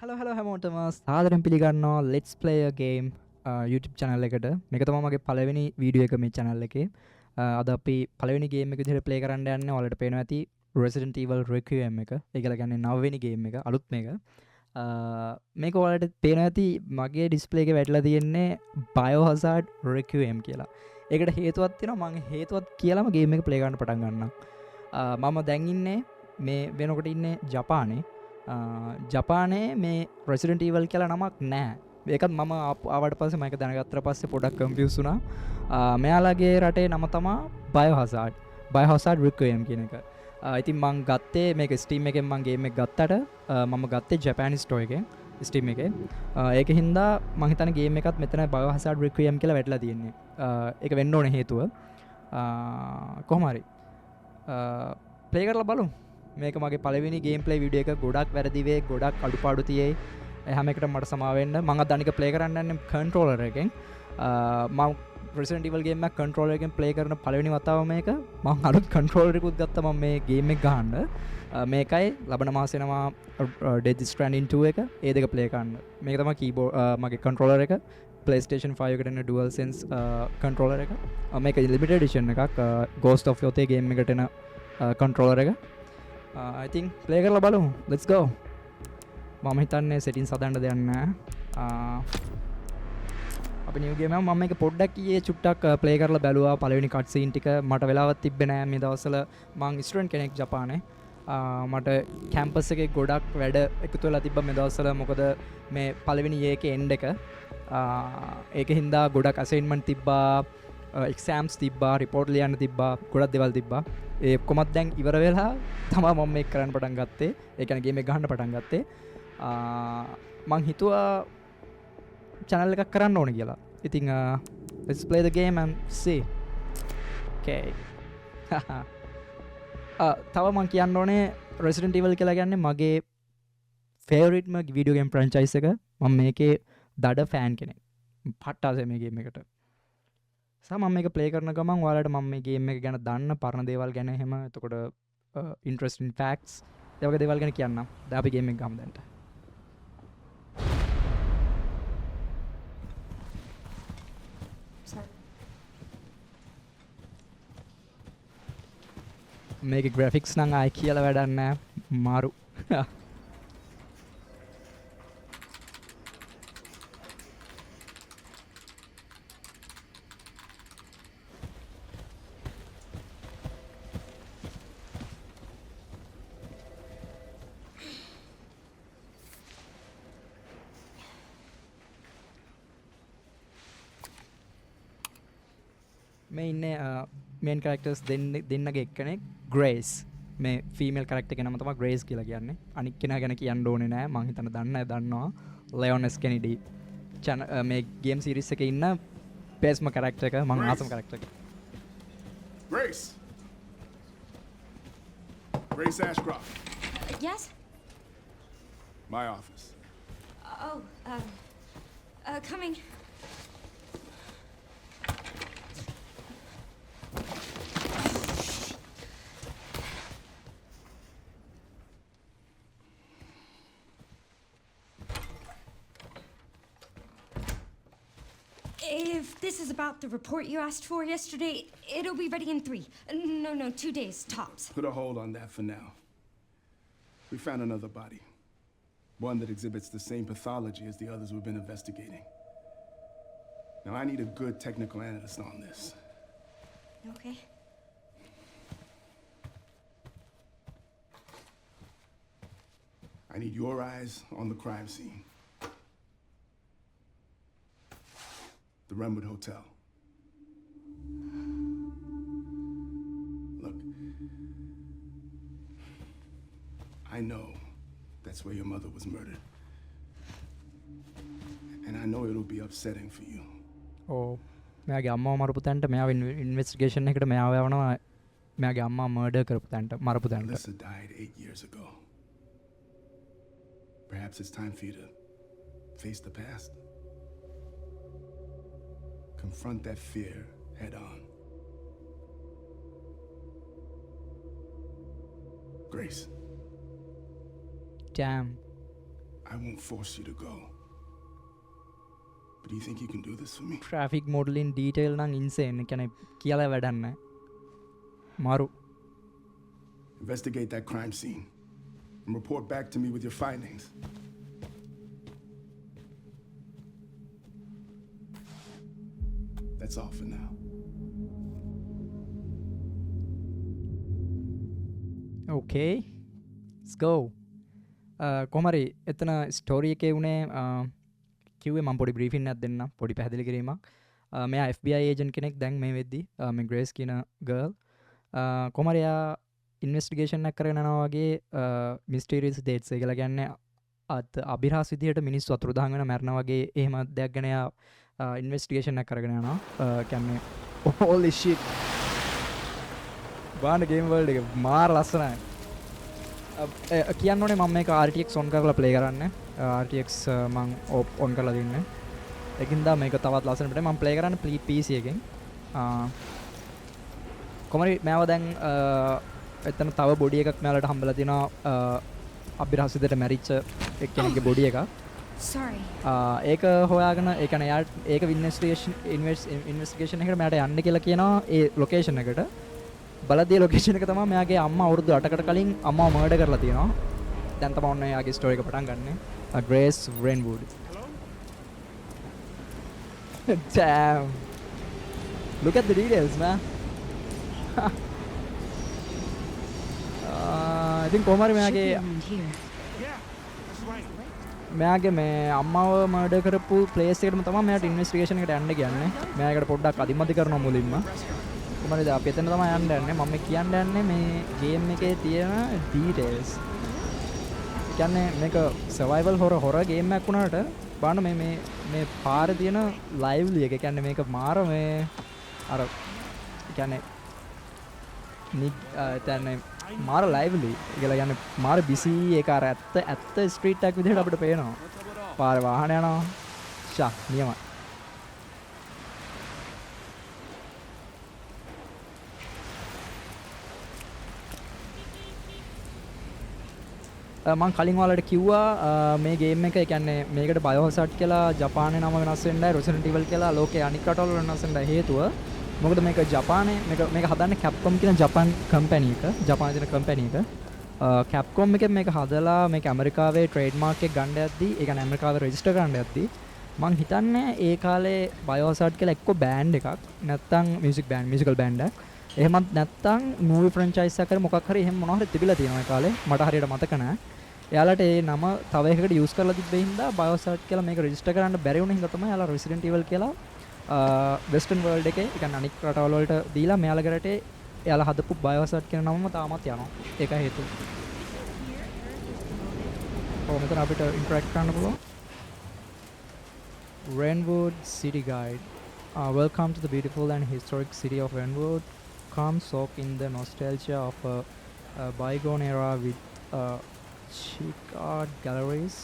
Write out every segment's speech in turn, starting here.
Hello හැමෝටම සාදරයෙන් පිළිගන්නවා Let's Play a Game YouTube channel එකට. මේක තමයි මගේ පළවෙනි වීඩියෝ එක මේ channel එකේ. අද අපි පළවෙනි game එක විදිහට play කරන්න යන්නේ. ඔයාලට පේනවා ඇති Resident Evil Requiem එක. ඒ කියලා කියන්නේ 9 වෙනි game එක, අලුත් මේක. මේක ඔයාලට පේනවා ඇති මගේ display එකේ වැටලා තියෙන්නේ Biohazard Requiem කියලා. ඒකට හේතුවක් තියෙනවා. මම හේතුවක් කියලාම game එක play කරන්න පටන් ගන්නවා. මම දැන් ඉන්නේ මේ වෙනකොට ඉන්නේ ජපානේ. ජපානයේ මේ රෙසිඩන්ට් ඊවල් කියලා නමක් නෑ. ඒකත් මම ආවට පස්සේ මම ඒක දැනගත්තට පස්සේ පොඩක් කන්ෆියුස් වුණා. මෙයාලගේ රටේ නම තමයි Biohazard Requiem කියන එක. ඉතින් මම ගත්තේ මේක Steam එකෙන් මම ගේම් එක ගත්තට මම ගත්තේ Japanese store එකෙන් Steam එකේ. ඒක හින්දා මම හිතන්නේ ගේම් එකත් මෙතන Biohazard Requiem කියලා වැටලා තියෙන්නේ. ඒක වෙන්න ඕනේ හේතුව. කොහොම හරි ප්ලේ කරලා බලමු. මේක මගේ පළවෙනි ගේම් ප්ලේ වීඩියෝ එක. ගොඩක් වැරදි වේ, ගොඩක් අඩුපාඩු තියෙයි. හැම එකටම මට සමාව වෙන්න. මම අද අනික ප්ලේ කරන්න යන්නේ කන්ට්‍රෝලර් එකෙන්. මම Resident Evil game එක කන්ට්‍රෝලර් එකෙන් ප්ලේ කරන පළවෙනි වතාව මේක. මම අලුත් කන්ට්‍රෝලර් එකකුත් ගත්තා මම මේ ගේම් එක ගහන්න. මේකයි ලබන මාසේ එනවා Death Stranding 2 එක. ඒ දෙක ප්ලේ කරන්න. මේක තමයි කීබෝඩ් මගේ කන්ට්‍රෝලර් එක. PlayStation 5 එකට එන DualSense කන්ට්‍රෝලර් එක. මේක limited edition එකක්. Ghost of Yotei game එකට එන කන්ට්‍රෝලර් එක. I think play කරලා බලමු. Let's go. මම හිතන්නේ settings හදන්න දෙයක් නැහැ. අපි new game එක මම මේක පොඩ්ඩක් ඊයේ චුට්ටක් play කරලා බැලුවා. පළවෙනි cut scene ටික මට වෙලාවක් තිබ්බේ නැහැ මේ දවස්වල. මම ස්ටුඩන්ට් කෙනෙක් ජපානේ. මට කැම්පස් එකේ ගොඩක් වැඩ එකතු වෙලා තිබ්බා මේ දවස්වල. මොකද මේ පළවෙනි year එකේ end එක. ඒක හින්දා ගොඩක් assignment තිබ්බා. එක්සෑම්ස් තිබ්බා, රිපෝට් ලියන්න තිබ්බා, ගොඩක් දේවල් තිබ්බා. ඒ කොමත් දැන් ඉවර වෙලා තමයි මම මේක කරන්න පටන් ගත්තේ. ඒ කියන්නේ ගේම් එක ගහන්න පටන් ගත්තේ. මං හිතුවා channel එකක් කරන්න ඕනේ කියලා. ඉතින් let's play the game and see. Okay. තව මං කියන්න ඕනේ Resident Evil කියලා කියන්නේ මගේ favorite video game franchise එක. මම මේකේ දඩ ෆෑන් කෙනෙක්. පට්ටාසේ මේ ගේම් එකට. මම මේක ප්ලේ කරන ගමන් ඔයාලට මම මේ ගේම් එක ගැන දන්න පරණ දේවල් ගැන එහෙම එතකොට ඉන්ට්‍රස්ටිං ෆැක්ට්ස් ඒ වගේ දේවල් ගැන කියන්නම්. දැන් අපි ගේම් එක ගමු දැන්ට. මේකේ ග්‍රැෆික්ස් නම් ආයි කියලා වැඩක් නැහැ. මාරු. මේ ඉන්නේ මේන් කැරක්ටර්ස් දෙන්නගේ එක්කෙනෙක් ග්‍රේස්. මේ ෆීමේල් කැරක්ටර් එක නම තමයි ග්‍රේස් කියලා කියන්නේ. අනික් කෙනා ගැන කියන්න ඕනේ නෑ. මං හිතන දන්නවා. ලෙෝන් එස් කෙනෙඩි. මේ ගේම් සීරීස් එකේ ඉන්න බෙස්ම කැරක්ටර් එක. මං ආසම කැරක්ටර් එක. Grace! Grace Ashcroft. Yes? My office. Oh, coming. If this is about the report you asked for yesterday, it'll be ready in 3. No, 2 days, tops. Put a hold on that for now. We found another body. One that exhibits the same pathology as the others we've been investigating. Now, I need a good technical analyst on this. Okay. I need your eyes on the crime scene. The Renwood Hotel. Look, I know that's where your mother was murdered. And I know it'll be upsetting for you. ඕ මෙයාගේ අම්මව මරපු තැනට මෙයාව investigation එකට මෙයාව යවනවා. මෙයාගේ අම්මා murder කරපු තැනට, මරපු තැනට. Alyssa died 8 years ago. Perhaps it's time for you to face the past. Confront that fear head on. Grace. Damn. I I won't force you to go. But do you think you can do this for me? Traffic modelling detail නම් ඉන්සේන්. ඒ කියන්නේ කියලා වැඩක් නැහැ. මාරු. Investigate that crime scene and report back to me with your findings. That's all for now. Okay. Let's go. කොහමරි එතන story එකේ උනේ කිව්වේ මම පොඩි බ්‍රීෆින් එකක් දෙන්නම් පොඩි පැහැදිලි කිරීමක්. මෙයා FBI ඒජන්ට් කෙනෙක් දැන් මේ වෙද්දි මේ ග්‍රේස් කියන ගර්ල් කොහමරි යා ඉන්වෙස්ටිගේෂන් එකක් කරගෙන යනවා වගේ මිස්ටීරියස් ඩේට්ස් ඒ කියලා කියන්නේ අභිරහස් විදියට මිනිස්සු අතුරුදහන් වෙන මැරෙනා වගේ එහෙම දෙයක් ගැන යා ඉන්වෙස්ටිගේෂන් එකක් කරගෙන යනවා. කියන්නේ holy shit. බාන ගේම් වර්ල්ඩ් එක මාර ලස්සනයි. කියන්න ඕනේ මම මේක RTX on කරලා ප්ලේ කරන්න. RTX මම on කරලා දින්නේ. ඒකින්ද මේක තවත් ලස්සනට මම ප්ලේ කරන්න PC එකෙන්. කොහමරි මම දැන් එතන තව බොඩි එකක් මෙයාලට හම්බලා තියෙනවා අභිරහස් විදියට මැරිච්ච එක්කෙනෙක්ගේ බොඩි එකක්. Sorry. ඒක හොයාගෙන ඒ කියන්නේ යාට ඒක ඉන්වෙස්ටිගේෂන් එකට මට යන්න කියලා කියනවා ඒ ලොකේෂන් එකට. බලදී ලොකේෂන් එක තමයි මෙයාගේ අම්මා අවුරුදු 8කට කලින් අම්මාව මර්ඩර් කරලා තියෙනවා. දැන් තමයි ඔන්න එයාගේ ස්ටෝරි එක පටන් ගන්නෙ. Grace Renwood. Damn. Look at the details, man. I think කොහමරි මෙයාගේ මෙයාගේ මේ අම්මාව මර්ඩර් කරපු ප්ලේස් එකටම තමයි මෙයාට ඉන්වෙස්ටිගේෂන් එකට යන්න කියන්නේ. මෙයාකට පොඩ්ඩක් අදිමදි කරනවා මුලින්ම. කොහමද අපි එතන තමයි යන්න යන්නේ. මම කියන්න යන්නේ මේ ගේම් එකේ තියෙන ඩීටේල්ස්. කියන්නේ මේක සර්වයිවල් හොරර් ගේම් එකක් වුණාට බලන්න මේ පාරේ තියෙන ලයිව්ලි එක. කියන්නේ මේක මාර මේ අර කියන්නේ දැන් මාර ලයිව්ලි කියලා කියන්නේ මාර බිසි ඒක අර ඇත්ත ස්ට්‍රීට් එකක් විදිහට අපිට පේනවා. පාරේ වාහන යනවා. ෂා නියමයි. මං කලින් ඔයාලට කිව්වා මේ ගේම් එක ඒ කියන්නේ මේකට බයෝහසාර්ට් කියලා ජපානයේ නම වෙනස් වෙන්නයි Resident Evil කියලා ලෝකේ අනික් රටවල වෙනස් වෙන්න හේතුව මොකද මේක ජපානයේ මේක හදන්නේ Capcom කියන ජපාන් කම්පැනි එක ජපානයේ තියෙන කම්පැනි එක Capcom එකෙන් මේක හදලා මේක ඇමරිකාවේ ට්‍රේඩ්මාර්ක් එක ගන්න යද්දි ඒ කියන්නේ ඇමරිකාවේ රෙජිස්ටර් කරන්න යද්දි මං හිතන්නේ ඒ කාලේ බයෝහසාර්ට් කියලා එක්ක බෑන්ඩ් එකක් නැත්නම් මියුසිකල් බෑන්ඩ් එකක් එහෙමත් නැත්නම් මූවි ෆ්‍රැන්චයිස් එකක් හරි මොකක් හරි එහෙම මොනවා හරි තිබිලා තියෙනවා ඒ කාලේ මට හරියට මතක නැහැ. එයාලට ඒ නම තව එකකට යූස් කරලා තිබ්බේ හින්දා බයෝහසාර්ට් කියලා මේක රෙජිස්ටර් කරන්න බැරි වුණ හින්දා තමයි එයාලා Resident Evil කියලා වෙස්ටර්න් වර්ල්ඩ් එකේ ඒ කියන්නේ අනික් රටවල් වලට දීලා මෙයාලගේ රටේ එයාලා හදපු බයෝහසාර්ට් කියන නමම තාමත් යනවා. ඒක හේතුව. මෙතන අපිට ඉන්ටරැක්ට් කරන්න පුළුවන්. Renwood City Guide. Welcome to the beautiful and historic city of Renwood. Come soak in the nostalgia of a bygone era with chic art galleries,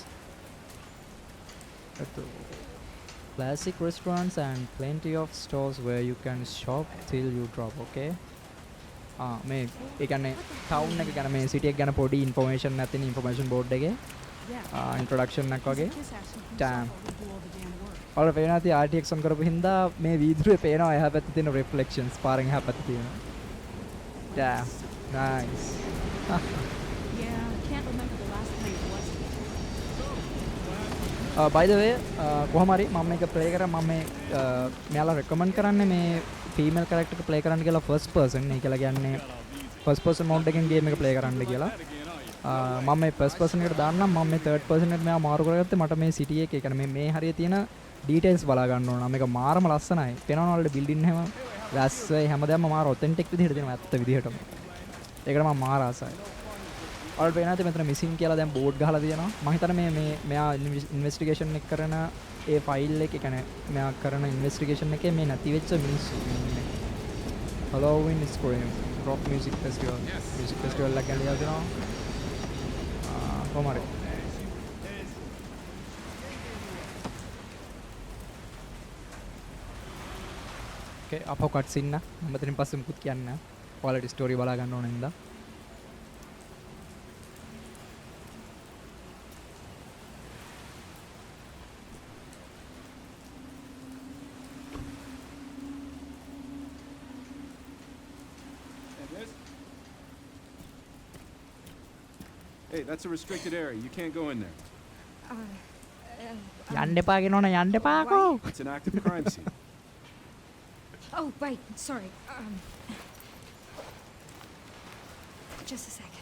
classic restaurants and plenty of stores where you can shop till you drop. Okay. මේ ඒ කියන්නේ town එක ගැන මේ සිටි එක ගැන පොඩි information නැතින information board එකේ ඉන්ට්‍රොඩක්ෂන් එකක් වගේ. damn. ඔයාලා පේනවා ඇති RTX on කරපු හින්දා මේ වීදුරුවේ පේනවා එහා පැත්තේ තියෙන රිෆ්ලෙක්ෂන්ස් පාරෙන් එහා පැත්තේ තියෙනවා. damn. nice. by the way කොහොම හරි මම මේක ප්ලේ කරා මම මේ මෙයාලා රෙකමන්ඩ් කරන්නේ මේ ෆීමේල් කැරක්ටර් එක ප්ලේ කරන්න කියලා ෆස්ට් පර්සන් ඒ කියලා කියන්නේ ෆස්ට් පර්සන් මෝඩ් එකෙන් ගේම් එක ප්ලේ කරන්න කියලා මම මේ ෆස්ට් පර්සන් එකට දාන්නම් මම මේ තර්ඩ් පර්සන් එකට මෙයා මාරු කරගත්තේ මට මේ සිටි එකේ ඒ කියන්නේ මේ හරිය තියෙන ඩීටේල්ස් බලා ගන්න ඕන මේක මාරම ලස්සනයි පේනවනේ වල බිල්ඩින් එහෙම වැස්ස හැමදේම මාර ඔතෙන්ටික් විදිහට තියෙනවා ඇත්ත විදිහටම ඒකට මම මාර ආසයි ඔයාලට පේනවාද මෙතන මිසින් කියලා දැන් බෝඩ් ගහලා තියෙනවා මම හිතන්නේ මේ මෙයා ඉන්වෙස්ටිගේෂන් එක කරන ඒ ෆයිල් එක කියන්නේ මෙයා කරන ඉන්වෙස්ටිගේෂන් එකේ මේ නැති වෙච්ච මිනිස්සු ඉන්නේ Halloween Scream Rock Music Festival Music Festival එක ගැන ලියලා දෙනවා කොහමද okay අපෝ කට්ස් ඉන්න මම මෙතනින් පස්සේ මුකුත් කියන්නේ නැහැ ඔයාලට ස්ටෝරි බලා ගන්න ඕන හින්දා Hey, that's a restricted area. You can't go in there. යන්න එපා කියනවනේ යන්න එපාකෝ. It's an active crime scene. Oh, right. Sorry. Just a sec.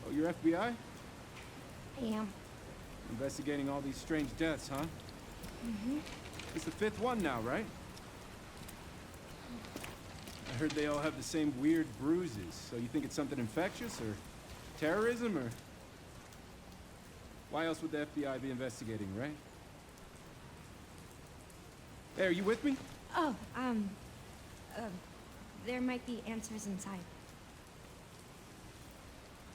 Oh, you're FBI? I am. Investigating all these strange deaths, huh? It's the 5th one now, right? I heard they all have the same weird bruises. So you think it's something infectious or terrorism or... Why else would the FBI be investigating, right? Hey, are you with me? Oh, there might be answers inside.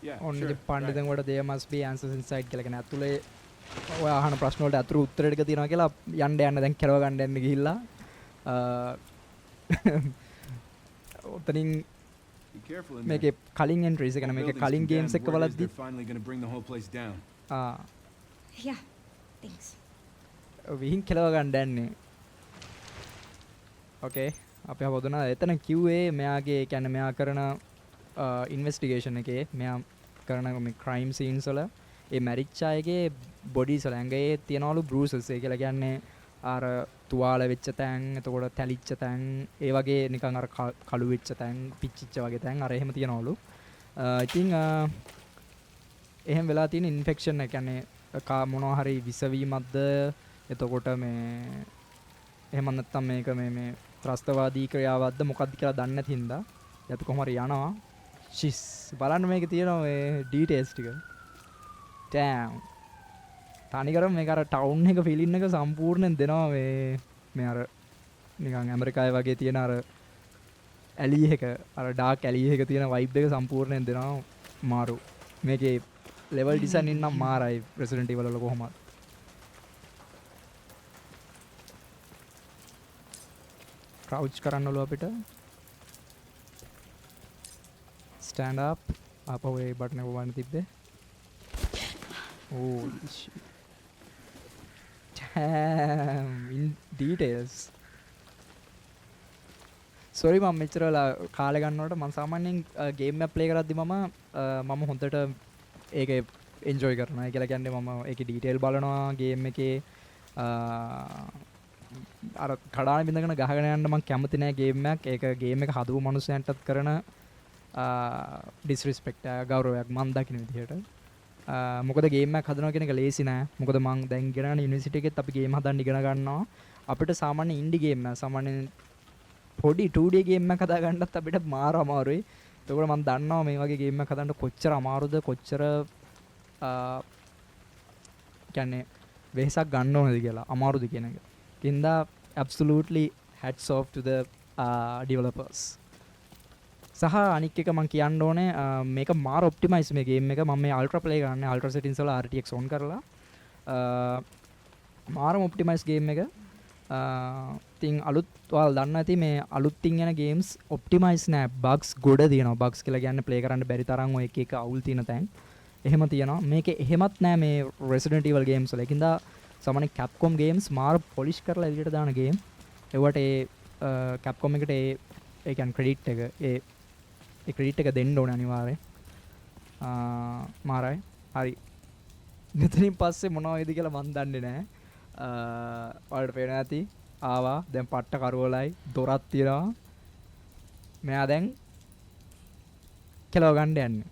Yeah, ඔන්න sure. ඉතින් පඬිතුන්ට there must be answers inside කියලා කියන ඇතුලේ ඔය අහන ප්‍රශ්න වලට අතුරු උත්තර ටික තියෙනවා කියලා යන්න දැන් කෙරව ගන්න යන්න ගිහිල්ලා ඔතනින් Be careful in මේකේ there. කලින් එන්ට්‍රීස් එක මේකේ Building's කලින් condemned. ගේම්ස් එක Word is වලදී they're finally gonna bring the whole place down. Yeah, thanks. විහිං කෙලව ගන්න යන්නේ. ඕකේ අපි හවදුනා එතන කිව්වේ මෙයාගේ කියන්නේ මෙයා කරන ඉන්වෙස්ටිගේෂන් එකේ මෙයා කරන මේ ක්‍රයිම් සීන්ස් වල ඒ මැරිච් අයගේ බොඩිස් වල ඇඟේ තියනවලු බෲසස් ඒ කියලා කියන්නේ අර තුවාල වෙච්ච තැන් එතකොට තැලිච්ච තැන් ඒ වගේ නිකන් අර කළු වෙච්ච තැන් පිච්චිච්ච වගේ තැන් අර එහෙම තියනවලු. ඉතින් එහෙම වෙලා තියෙන ඉන්ෆෙක්ෂන් එක කියන්නේ මොනවා හරි විසවීමක්ද එතකොට මේ එහෙම නැත්නම් මේක මේ ත්‍රස්තවාදී ක්‍රියාවක්ද මොකක්ද කියලා දන්නේ නැති හින්දා අපි කොහොම හරි යනවා. ෂිස් බලන්න මේකේ තියෙනවා මේ ඩීටේල්ස් ටික. ඩෑම්. තනිකරම මේක අර ටවුන් එක ෆීලින් එක සම්පූර්ණයෙන් දෙනවා මේ අර නිකන් ඇමරිකාවේ වගේ තියෙන අර ඇලි එක අර ඩාර්ක් ඇලි එක තියෙන වයිබ් එක සම්පූර්ණයෙන් දෙනවා මාරු. මේකේ ලෙවල් ඩිසයින් නම් මාරයි රෙසිඩන්ට් ඉවල් වල කොහොමද. crouch කරන්නලු අපිට stand up ආපහු ඒ බටන් එක වන්න තිබ්බේ oh shit. Damn in details sorry මම මෙච්චර කාලේ ගන්නවට මම සාමාන්‍යයෙන් ගේම් එක ප්ලේ කරද්දි මම හොඳට ඒක එන්ජොයි කරනවා. ඒ කියලා කියන්නේ මම ඒකේ ඩීටේල් බලනවා ගේම් එකේ අර කඩාන බින්දගෙන ගහගෙන යන්න මම කැමති නෑ ගේම් එකක්. ඒක ගේම් එක හදපු මිනිස්සුන්ටත් කරන ඩිස්රිස්පෙක්ට් ගෞරවයක් මම දකින්න විදිහට. මොකද ගේම් එකක් හදනවා කියන එක ලේසි නෑ. මොකද මම දැන් ඉගෙන ගන්න යුනිවර්සිටි එකෙත් අපි ගේම් හදන්න ඉගෙන ගන්නවා. අපිට සාමාන්‍ය ඉන්ඩි ගේම් එක සාමාන්‍යයෙන් පොඩි 2D ගේම් එකක් හදා ගන්නත් අපිට මාර අමාරුයි. ඒකෝර මම දන්නවා මේ වගේ ගේම් එකක් හදන්න කොච්චර අමාරුද කොච්චර කියන්නේ වෙහසක් ගන්න ඕනද කියලා අමාරුද කියන එක. Kinda absolutely hats off to the developers. සහ අනික් එක මම කියන්න ඕනේ මේක මාර ඔප්ටිමයිස් මේ ගේම් එක. මම මේ අල්ට්‍රා ප්ලේ කරන්නේ අල්ට්‍රා සෙටින්ස් වල RTX on කරලා. මාරම ඔප්ටිමයිස් ගේම් එක. ඉතින් අලුත් ඔයාලා දන්නවා ඇති මේ අලුත්ින් යන ගේම්ස් ඔප්ටිමයිස් නෑ. බග්ස් ගොඩ තියෙනවා. බග්ස් කියලා කියන්නේ ප්ලේ කරන්න බැරි තරම් ඔය එක අවුල් තියෙන තැන්. එහෙම තියෙනවා. මේකේ එහෙමත් නෑ මේ Resident Evil games වල. ඒකින්ද සාමාන්‍ය Capcom games මාර polish කරලා එළියට දාන game. ඒවට ඒ Capcom එකට ඒ කියන්නේ credit එක ඒ credit එක දෙන්න ඕනේ අනිවාර්යෙන්. මාරයි. හරි. මෙතනින් පස්සේ මොනවද වෙයිද කියලා මන් දන්නේ නෑ. ඔයාලට පේනවා ඇති. ආවා. දැන් පට්ට කරවලයි දොරක් තියනවා. මෙයා දැන් කෙලව ගන්න යන්නේ.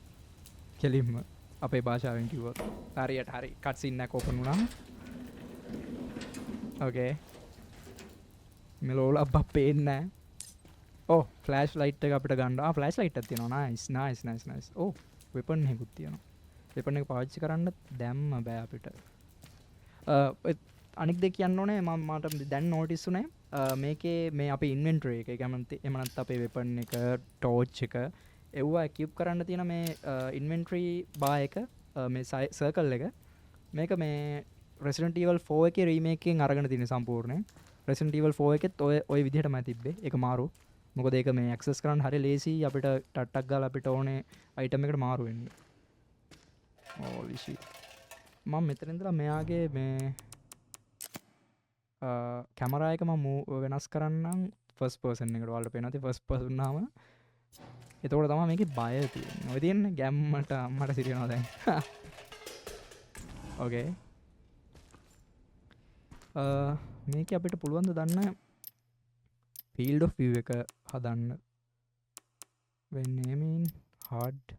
කෙලින්ම අපේ භාෂාවෙන් කිව්වොත්. හරියට හරි. කට් සීන් එකක් ඕපන් වුණා. ඕකේ. මෙලෝල අප්පා පේන්නේ නැහැ. ඔව් ෆ්ලෑෂ් ලයිට් එක අපිට ගන්න. ෆ්ලෑෂ් ලයිට් එකක් තියෙනවා. නයිස්. ඔව් වෙපන් එකකුත් තියෙනවා. වෙපන් එක පාවිච්චි කරන්න දැම්ම බෑ අපිට. අනික් දෙක කියන්න ඕනේ මට දැන් නෝටිස් උනේ මේකේ මේ අපේ ඉන්වෙන්ටරි එක එහෙම නැත්නම් අපේ වෙපන් එක ටෝච් එක එව්වා එකියුප් කරන්න තියෙන මේ ඉන්වෙන්ටරි බා එක මේ සර්කල් එක මේක මේ Resident Evil 4 එකේ රීමේක් එකෙන් අරගෙන තියෙන සම්පූර්ණයෙන් Resident Evil 4 එකෙත් ඔය විදිහටමයි තිබ්බේ. ඒක මාරු. මොකද ඒක මේ ඇක්සස් කරන්න හරිය ලේසි අපිට ටට්ටක් ගාලා අපිට ඕනේ අයිටම් එකට මාරු වෙන්න. holy shit. මම මෙතන ඉඳලා මෙයාගේ මේ කැමරා එක මම වෙනස් කරන්නම් ෆස් පර්සන් එකට වලට පේනති ෆස් පසුන්නාම එතකොට තම මේක බය තියෙන ඔය තියන්න ගැම්මට අම්මට සිරියනවා දැන් ඕකේ මේක අපිට පුළුවන්ද දන්න ෆීල්ඩ් ඔෆ් view එක හදන්න වෙන්නේමින් hard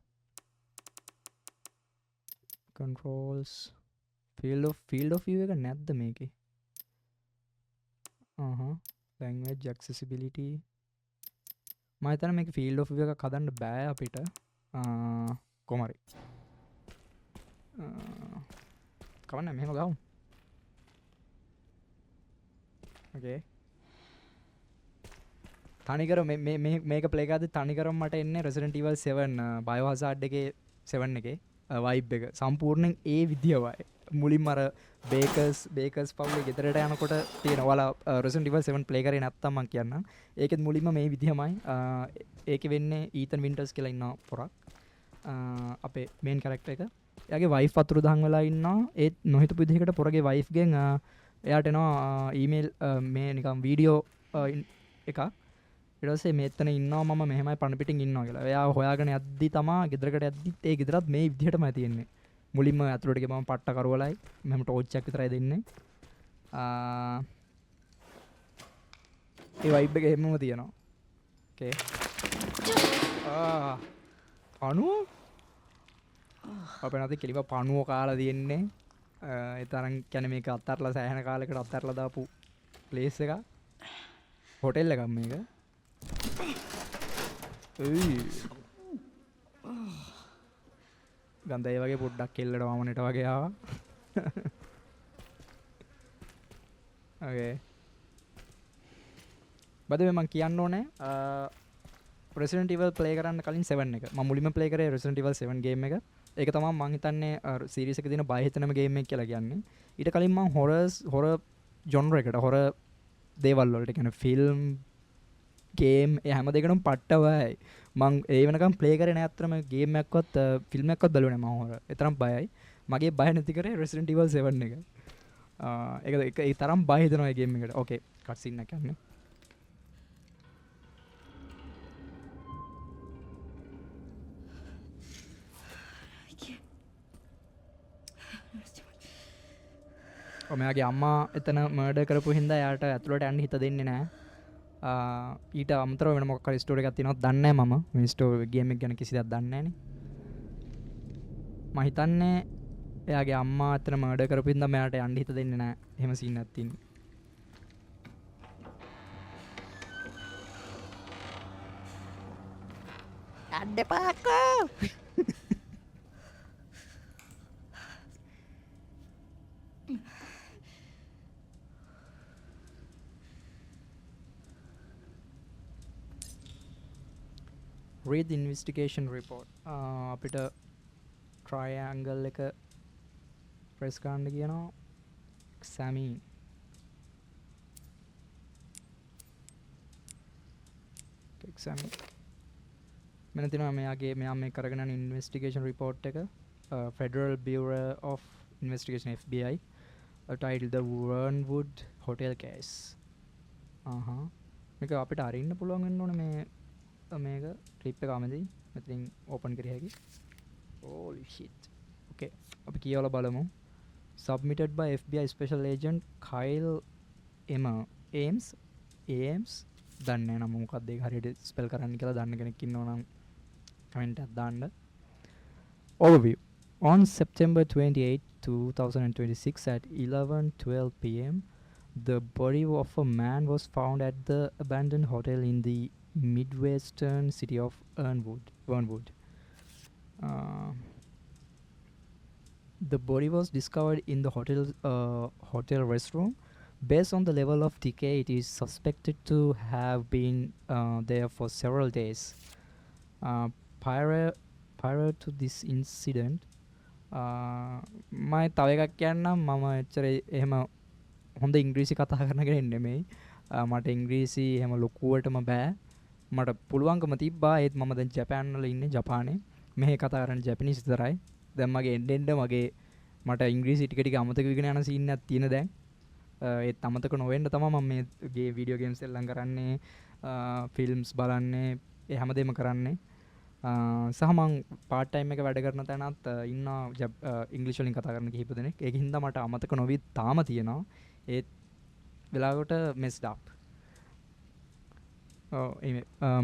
controls field of view එක නැද්ද මේකේ language accessibility මම හිතන්නේ මේක field of view එකක් හදන්න බෑ අපිට කොහමරි කවන්න මෙහෙම ගමු ඕකේ තනිකර මේක ප්ලේ කරද්දි තනිකරම මට එන්නේ Resident Evil 7 Biohazard එකේ 7 එකේ vibe එක සම්පූර්ණයෙන් ඒ විදියමයි මුලින්ම අර බේකර්ස් පවුලේ ගෙදරට යනකොට තියෙන ඔයාලා Resident Evil 7 ප්ලේ කරේ නැත්තම් මම කියන්නම් ඒකෙත් මුලින්ම මේ විදියමයි ඒකේ වෙන්නේ ඊතන් වින්ටර්ස් කියලා ඉන්න පොරක් අපේ මේන් කැරක්ටර් එක එයාගේ වයිෆ් අතුරු දහන් වෙලා ඉන්නවා ඒත් නොහිතපු විදිහකට පොරගේ වයිෆ් ගෙන් එයාට එනවා ඊමේල් මේ නිකන් වීඩියෝ එකක් ඊට පස්සේ මෙතන ඉන්නවා මම මෙහෙමයි පණ පිටින් ඉන්නවා කියලා. එයා හොයාගෙන යද්දි තමා ගෙදරකට යද්දිත් ඒ ගෙදරත් මේ විදිහටමයි තියෙන්නේ. මුලින්ම ඇතුළට ගිහම පට්ට කරවලයි මෙහෙම ටෝච් එකක් විතරයි දෙන්නේ. ඒ වයිබ් එක හැමම තියෙනවා. ඕකේ. පණුව? අපේ නැති කෙලිම පණුව කාලා තියෙන්නේ. ඒ තරම් කියන්නේ මේක අත්තරලා සෑහෙන කාලයකට අත්තරලා දාපු ප්ලේස් එකක්. හොටෙල් එකක් මේක. ගන්ධය වගේ පොඩ්ඩක් කෙල්ලට වමනට වගේ ආවා ඕකේ බද මම කියන්න ඕනේ Resident Evil ප්ලේ කරන්න කලින් 7 එක මම මුලින්ම ප්ලේ කරේ Resident Evil 7 ගේම් එක ඒක තමයි මම හිතන්නේ සීරීස් එකේ තියෙන බය හිතනම ගේම් එක කියලා කියන්නේ ඊට කලින් මම හොරර් ජොනර් එකට හොරර් දේවල් වලට කියන්නේ ෆිල්ම් ගේම් ඒ හැම දෙකටම පට්ටවයි මං ඒ වෙනකම් ප්ලේ කරේ නෑ අත්‍තරම ගේම් එකක්වත් ෆිල්ම් එකක්වත් බැලුවේ නෑ මම හොර ඒ තරම් බයයි මගේ බය නැති කරේ Resident Evil 7 එක ඒක ඒ තරම් බය හිතෙනවා ඒ ගේම් එකට ඕකේ කට් සීන් එකක් යන්නේ ඔමයාගේ අම්මා එතන මර්ඩර් කරපු හින්දා එයාට ඇතුළට යන්න හිත දෙන්නේ නෑ ඊට අමතරව වෙන මොකක් හරි ස්ටෝරි එකක් තියෙනවද දන්නේ නැහැ මම මේ ස්ටෝරි ගේම් එක ගැන කිසි දෙයක් දන්නේ නැහැ නේ මම හිතන්නේ එයාගේ අම්මා අතන මර්ඩර් කරපු හින්දා මෙයාට යන්න හිත දෙන්නේ නැහැ එහෙම සීන් එකක් තියෙන්නේ අඩපාකෝ read the investigation report අපිට triangle එක press කරන්න කියනවා examine මෙන්න තියෙනවා මෙයා මේ කරගෙන යන investigation report එක Federal Bureau of Investigation FBI titled the Wernwood Hotel case මේක අපිට අරින්න පුළුවන් වෙන්න ඕනේ මේ මේක ක්ලිප් එක ආමදී මෙතනින් ඕපන් කර හැකි holy shit okay අපි කියවලා බලමු submitted by FBI special agent Kyle Ames දන්නේ නැහැ නම මොකක්ද ඒක හරියට ස්පෙල් කරන්න කියලා දන්න කෙනෙක් ඉන්නව නම් කමෙන්ට් එකක් දාන්න overview on September 28 2026 at 11:12 p.m. the body of a man was found at the abandoned hotel in the Midwestern city of Wernwood. The body was discovered in the hotel restroom. Based on the level of decay, it is suspected to have been there for several days. Prior to this incident, මම තව එකක් කියන්නම් මම එච්චර එහෙම හොඳ ඉංග්‍රීසි කතා කරන කෙනෙක් නෙමෙයි මට ඉංග්‍රීසි එහෙම ලොකුවටම බෑ මට පුළුවන්කම තිබ්බා ඒත් මම දැන් ජපාන් වල ඉන්නේ ජපානේ මෙහෙ කතා කරන්නේ ජපනිස් විතරයි දැන් මගේ එන්න මගේ මට ඉංග්‍රීසි ටික ටික අමතක වෙගෙන යන සීන් එකක් තියෙන දැන් ඒත් අමතක නොවෙන්න තමයි මම මේ වීඩියෝ ගේම්ස් එල්ලම් කරන්නේ ෆිල්ම්ස් බලන්නේ ඒ හැමදේම කරන්නේ සහ මං පාර්ට් ටයිම් එක වැඩ කරන තැනත් ඉන්නවා ඉංග්‍රීසි වලින් කතා කරන කිහිප දෙනෙක් ඒක හින්දා මට අමතක නොවි තාම තියෙනවා ඒත් වෙලාවකට messed up.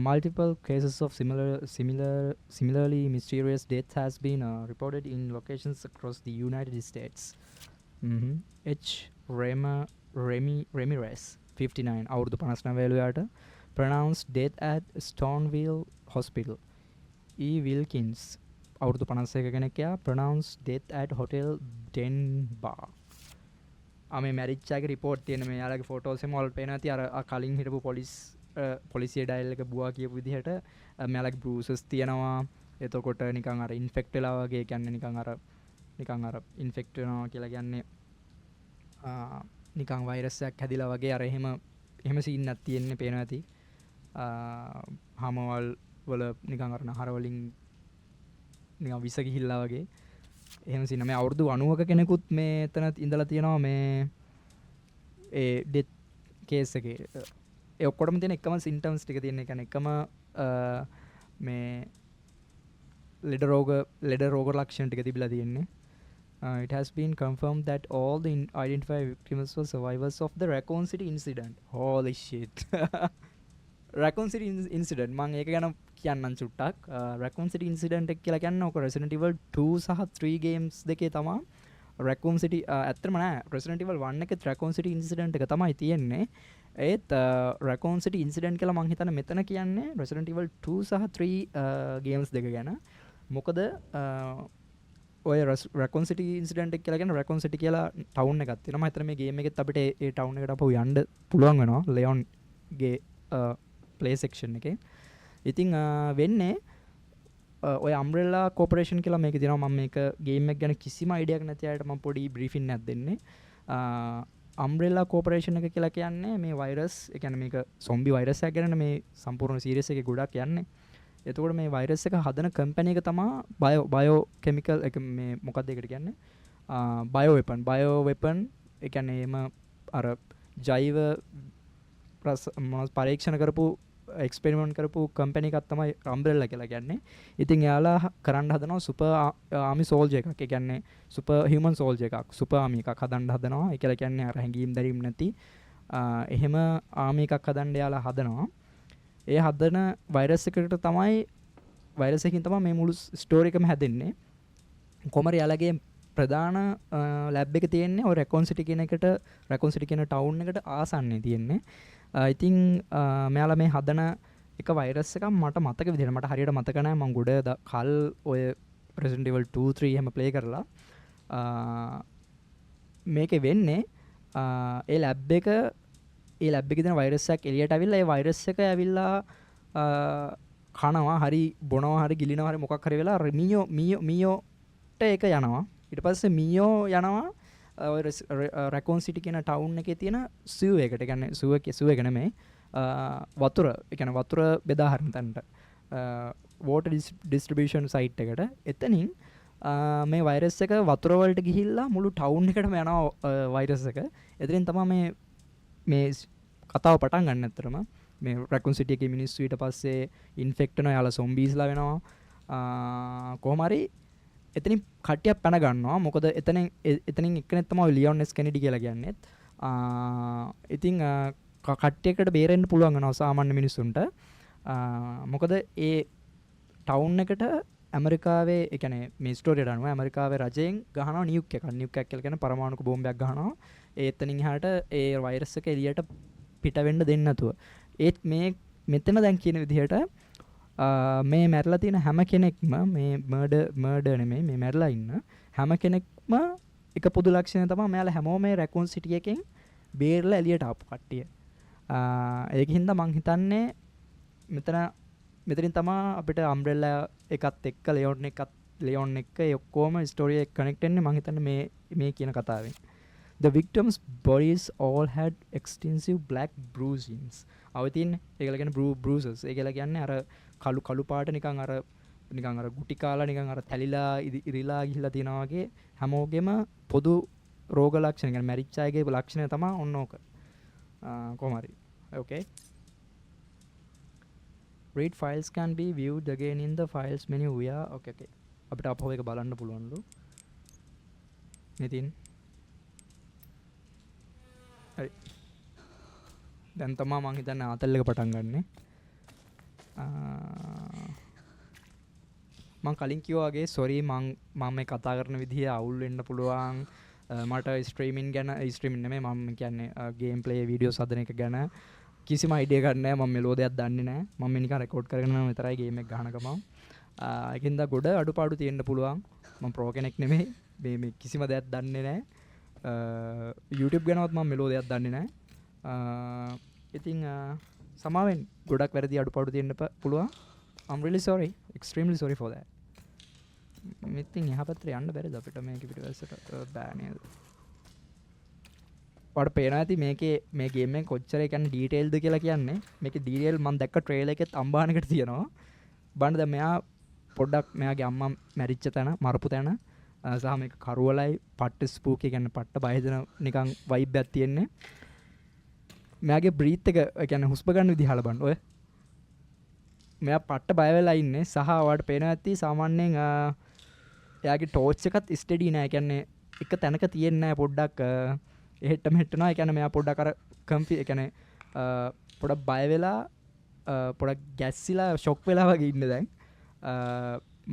Multiple cases of similarly mysterious deaths has been reported in locations across the United States. H. Ramirez, 59, අවුරුදු 59 වේලුවට pronounced death at Stoneville Hospital. E. Wilkins, අවුරුදු 51 කෙනෙක් යා pronounced death at Hotel Denbar. මේ මැරිච් එකේ report තියෙන මේ යාලගේ photos එම වලට පේනවා ඇති අර කලින් හිටපු පොලිසිය ඩයල් එක බුවා කියපු විදිහට මෙයාලගේ බෲසස් තියෙනවා එතකොට නිකන් අර ඉන්ෆෙක්ට් වෙලා වගේ කියන්නේ නිකන් අර ඉන්ෆෙක්ට් වෙනවා කියලා කියන්නේ නිකන් වෛරස් එකක් හැදිලා වගේ අර එහෙම සීන් එකක් තියෙන්නේ පේනවා ඇති හමවල් වල නිකන් අර නහර වලින් නිකන් විස ගිහිල්ලා වගේ එහෙම සීන මේ අවුරුදු 90ක කෙනෙකුත් මේ එතන ඉඳලා තියෙනවා මේ ඒ ඩෙත් කේස් එකේ ඒ ඔක්කොටම තියෙන එකම සිම්ප්ටම්ස් ටික තියෙන එක එකම මේ ලෙඩ රෝග ලක්ෂණ ටික තිබිලා තියෙන්නේ. It has been confirmed that all the identified victims were survivors of the Raccoon City incident. Holy shit. Raccoon City incident මම ඒක ගැන කියන්නම් චුට්ටක්. Raccoon City incident එක කියලා කියන්නේ ඔක Resident Evil 2 සහ 3 games දෙකේ තමයි Raccoon City ඇත්තටම නෑ Resident Evil 1 එකේ Raccoon City incident එක තමයි තියෙන්නේ. ඒත් Raccoon City incident කියලා මං හිතන්නේ මෙතන කියන්නේ Resident Evil 2 සහ 3 games දෙක ගැන. මොකද ඔය Raccoon City incident එක කියලා කියන්නේ Raccoon City කියලා town එකක් තියෙනවා. මම හිතන්නේ මේ game එකෙත් අපිට ඒ town එකට අපව යන්න පුළුවන් වෙනවා. Leon ගේ play section එකේ. ඉතින් වෙන්නේ ඔය Umbrella Corporation කියලා මේක තියෙනවා. මම මේක game එක ගැන කිසිම idea එකක් නැති අයට මම පොඩි briefing එකක් දෙන්නේ. Umbrella Corporation එක කියලා කියන්නේ මේ virus, ඒ කියන්නේ මේක zombie virus එකක් ගැන මේ සම්පූර්ණ series එකේ ගොඩක් යන්නේ. එතකොට මේ virus එක හදන company එක තමයි biochemical එක මේ මොකක්ද ඒකට කියන්නේ? bioweapon ඒ කියන්නේ එම අර ජෛව පරීක්ෂණ කරපු එක්ස්පෙරිමන්ට් කරපු කම්පැනි එකක් තමයි Umbrella කියලා කියන්නේ. ඉතින් එයාලා කරන්න හදනවා සුපර් ආමි සෝල්ජර් එකක්. ඒ කියන්නේ සුපර් හියුමන් සෝල්ජර් එකක්. සුපර් ආමි එකක් හදන්න හදනවා. ඒ කියලා කියන්නේ අර හැංගීම් දැරීම් නැති එහෙම ආමි එකක් හදන්න එයාලා හදනවා. ඒ හදන වෛරස් එකකට තමයි වෛරස් එකකින් තමයි මේ මුළු ස්ටෝරි එකම හැදෙන්නේ. කොමර එයාලගේ ප්‍රධාන ලැබ් එක තියෙන්නේ ඔය Raccoon City කියන එකට Raccoon City කියන ටවුන් එකට ආසන්නයේ තියෙන්නේ. ඉතින් මෙයාලා මේ හදන එක වෛරස් එකක් මට මතක විදිහට මට හරියට මතක නැහැ මම ගොඩ කල් ඔය Resident Evil 2 3 එහෙම ප්ලේ කරලා මේකේ වෙන්නේ ඒ ලැබ් එකේ තියෙන වෛරස් එකක් එළියට අවිල්ලා ඒ වෛරස් එක ඇවිල්ලා කනවා හරි බොනවා හරි ගිලිනවා හරි මොකක් හරි වෙලා මීයෝට ඒක යනවා ඊට පස්සේ මීයෝ යනවා ඔය Raccoon City කියන ටවුන් එකේ තියෙන සූ එකට. ඒ කියන්නේ සූ එක නෙමෙයි වතුර. ඒ කියන්නේ වතුර බෙදා හරින තැනට. water distribution site එකට. එතනින් මේ වෛරස් එක වතුර වලට ගිහිල්ලා මුළු ටවුන් එකටම යනවා වෛරස් එක. එතනින් තමයි මේ කතාව පටන් ගන්න ඇත්තටම. මේ Raccoon City එකේ මිනිස්සු ඊට පස්සේ ඉන්ෆෙක්ට් වෙනවා. යාලා zombiesලා වෙනවා. කොහොම හරි එතනින් කට්ටියක් පැන ගන්නවා. මොකද එතනින් එක්කෙනෙක් තමයි ලියොන් එස් කෙනෙඩි කියලා කියන්නේ. ඉතින් කට්ටියකට බේරෙන්න පුළුවන් වෙනවා සාමාන්‍ය මිනිස්සුන්ට. මොකද ඒ ටවුන් එකට ඇමරිකාවේ ඒ කියන්නේ මේ ස්ටෝරියට අනුව ඇමරිකාවේ රජයෙන් ගහනවා නියුක් එකක්. නියුක් එකක් කියලා කියන්නේ පරමාණු බෝම්බයක් ගහනවා. ඒ එතනින් එහාට ඒ වෛරස් එක එළියට පිට වෙන්න දෙන්නේ නැතුව. ඒත් මේ මෙතන දැන් කියන විදිහට මේ මැරලා තියෙන හැම කෙනෙක්ම මේ මර්ඩර් නෙමෙයි මේ මැරලා ඉන්න හැම කෙනෙක්ම එක පොදු ලක්ෂණය තමයි මෙයාලා හැමෝම මේ Raccoon City එකෙන් බේරලා එළියට ආපු කට්ටිය. ඒකින්ද මං හිතන්නේ මෙතනින් තමයි අපිට Umbrella එකත් එක්ක Leon එක්ක ඒ ඔක්කොම ස්ටෝරි එක කනෙක්ට් වෙන්නේ මං හිතන්නේ මේ කියන කතාවෙන්. The victims' bodies all had extensive black bruisings. අවතින් ඒකල කියන්නේ bruises. ඒකල කියන්නේ අර කළු පාට නිකන් අර ගුටි කාලා නිකන් අර තැලිලා ඉරිලා ගිහිලා තියනවා වගේ හැමෝගෙම පොදු රෝග ලක්ෂණ කියන්නේ මැරිච් අයගේ ලක්ෂණය තමයි ඔන්න ඕක. කොහොම හරි. ඕකේ. read files can be viewed again in the files menu. Yeah, okay. අපිට අපහො එක බලන්න පුළුවන්ලු. ඉතින් හරි. දැන් තමා මං හිතන්නේ ආතල් එක පටන් ගන්නෙ. මං කලින් කිව්වා වගේ sorry මං මේ කතා කරන විදිහ අවුල් වෙන්න පුළුවන්. මට ස්ට්‍රීමින් ගැන ස්ට්‍රීමින් නෙමෙයි මම කියන්නේ ගේම් ප්ලේ වීඩියෝස් හදන එක ගැන කිසිම අයිඩියා එකක් නැහැ. මම මෙලෝ දෙයක් දන්නේ නැහැ. මම නිකන් රෙකෝඩ් කරගෙන යනවා විතරයි ගේම් එක ගහන ගමන්. ඒකින්ද ගොඩ අඩුපාඩු තියෙන්න පුළුවන්. මම ප්‍රෝ කෙනෙක් නෙමෙයි. මේ කිසිම දෙයක් දන්නේ නැහැ. YouTube ගැනවත් මම මෙලෝ දෙයක් දන්නේ නැහැ. ඉතින් සමාවෙන් ගොඩක් වැරදි අඩුපාඩු තියෙන්න පුළුවන්. I'm really sorry. Extremely sorry for that. මිතින් එහා පැත්තට යන්න බැරිද අපිට මේක පිටිපස්සට බෑ නේද? ඔයාලට පේනවා ඇති මේකේ මේ ගේම් එකෙන් කොච්චර ඒ කියන්නේ ඩීටේල්ද කියලා කියන්නේ. මේකේ ඩීටේල් මම දැක්ක ට්‍රේලර් එකෙත් අම්බානකට තියෙනවා. බලන්න දැන් මෙයා පොඩ්ඩක් මෙයාගේ අම්මා මැරිච්ච තැන, මරපු තැන සහ මේක කරුවලයි පට්ට ස්පූකි කියන්නේ පට්ට බය දෙන නිකන් වයිබ් එකක් තියෙන්නේ. මෙයාගේ බ්‍රීත් එක ඒ කියන්නේ හුස්ම ගන්න විදිහ අහලා බලන්න. ඔය මෙයා පට්ට බය වෙලා ඉන්නේ සහ ඔයාලට පේනවා ඇති සාමාන්‍යයෙන් එයාගේ ටෝච් එකත් ස්ටඩි නෑ. ඒ කියන්නේ එක තැනක තියෙන්නේ නෑ පොඩ්ඩක් එහෙට මෙහෙට යනවා. ඒ කියන්නේ මෙයා පොඩ්ඩක් අර ඒ කියන්නේ පොඩක් බය වෙලා පොඩක් ගැස්සිලා ෂොක් වෙලා වගේ ඉන්න දැන්.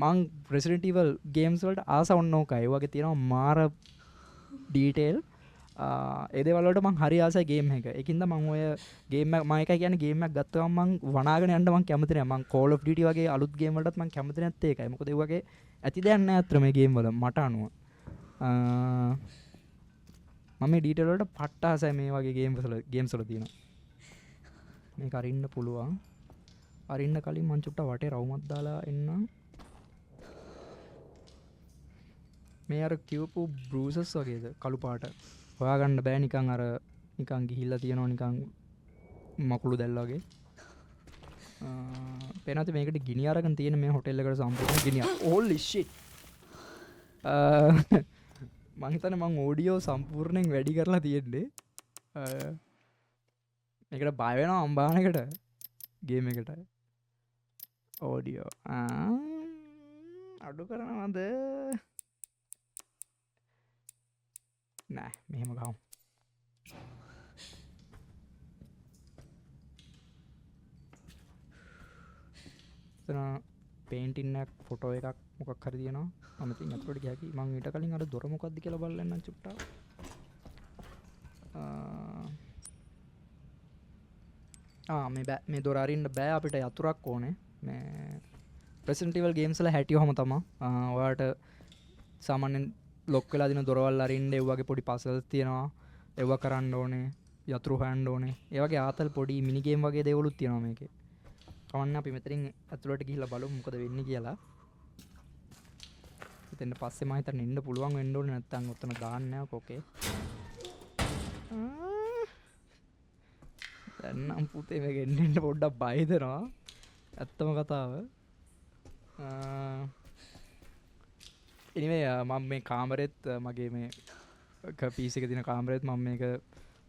මං Resident Evil games වලට ආස වුණ ඕකයි. ඒ වගේ තියෙනවා මාර ඩීටේල්. ඒ දේවල් වලට මං හරි ආසයි ගේම් එක. ඒකින්ද මං ඔය ගේම් එක මම එකයි කියන්නේ ගේම් එකක් ගත්තාම මං වනාගෙන යන්න මං කැමති නෑ. මං Call of Duty වගේ අලුත් ගේම් වලටත් මං කැමති නැත්තේ ඒකයි. මොකද ඒ වගේ ඇති දෙයක් නෑ අත්‍තර මේ ගේම් වල මට අනුව. මම මේ ඩීටේල් වලට පට්ට ආසයි මේ වගේ ගේම්ස් වල තියෙනවා. මේක අරින්න පුළුවන්. අරින්න කලින් මං චුට්ට වටේ රවුමක් දාලා එන්නම්. මේ අර කියවපු බෲසස් වගේද කළු පාට. හොයාගන්න බෑ නිකන් අර නිකන් ගිහිල්ලා තියෙනවා නිකන් මකුළු දැල්ලා වගේ. පේනත් මේකට ගිනි අරගෙන තියෙන මේ හොටෙල් එකට සම්පූර්ණ ගිනි. holy shit. මං හිතන්නේ මං ඔඩියෝ සම්පූර්ණයෙන් වැඩි කරලා තියෙන්නේ. මේකට බය වෙනවා අම්බානකට ගේම් එකට. ඔඩියෝ අඩු කරනවද? නෑ මෙහෙම ගහමු. පේන්ටින් එකක් ෆොටෝ එකක් මොකක් හරි තියෙනවා. මම ඉතින් අතට ගියා කි මම ඊට කලින් අර දොර මොකක්ද කියලා බලලා එන්නම් චුට්ටක්. මේ දොර අරින්න බෑ අපිට යතුරක් ඕනේ. මේ Resident Evil games වල හැටිවම තමයි. ඔයාලට සාමාන්‍යයෙන් ලොක් වෙලා දින දොරවල් අරින්න ඒ වගේ පොඩි පසල්ස් තියෙනවා. ඒව කරන්න ඕනේ. යතුරු හොයන්න ඕනේ. ඒ වගේ ආතල් පොඩි මිනි ගේම් වගේ දේවලුත් තියෙනවා මේකේ. කවන්න අපි මෙතනින් ඇතුළට ගිහිල්ලා බලමු මොකද වෙන්නේ කියලා. එතෙන් පස්සේ මම හිතන්නේ ඉන්න පුළුවන් වෙන්න ඕනේ නැත්නම් ඔතන දාන්න නෑ ඕකේ. දැන් නම් පුතේ මේක එන්න පොඩ්ඩක් බය දෙනවා. ඇත්තම කතාව. anyway මම මේ කාමරෙත් මගේ මේ PC එකේ තියෙන කාමරෙත් මම මේක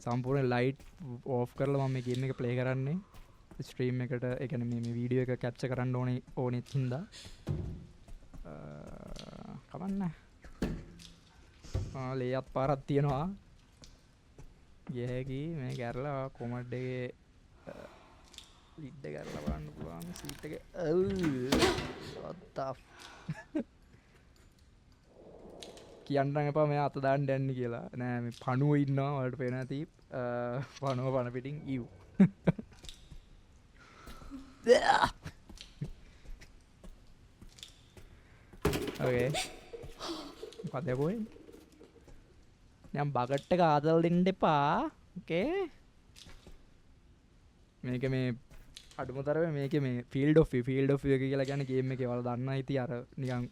සම්පූර්ණ ලයිට් ඕෆ් කරලා මම මේ ගේම් එක ප්ලේ කරන්නේ. ස්ට්‍රීම් එකට ඒ කියන්නේ මේ වීඩියෝ එක කැප්චර් කරන්න ඕනෙත් හින්දා කවන්න ලේඅප් පාරක් තියෙනවා යෑකි මේ කරලා කොමඩ් එකේ ලිඩ් එක කරලා බලන්න පුළුවන් සීට් එක කියන්න එපා මෙයා අත දාන්න යන්නේ කියලා නෑ මේ පණුව ඉන්නවා වලට පේන ඇති පණුව පණ පිටින් ඉව් okay මොකද යකෝයි නම් බකට් එක ආදල් දෙන්න එපා okay මේක මේ අඩුමතරම මේක මේ ෆීල්ඩ් ඔෆ් එක කියලා කියන්නේ ගේම් එකේ වල දන්නා ඉතින් අර නිකන්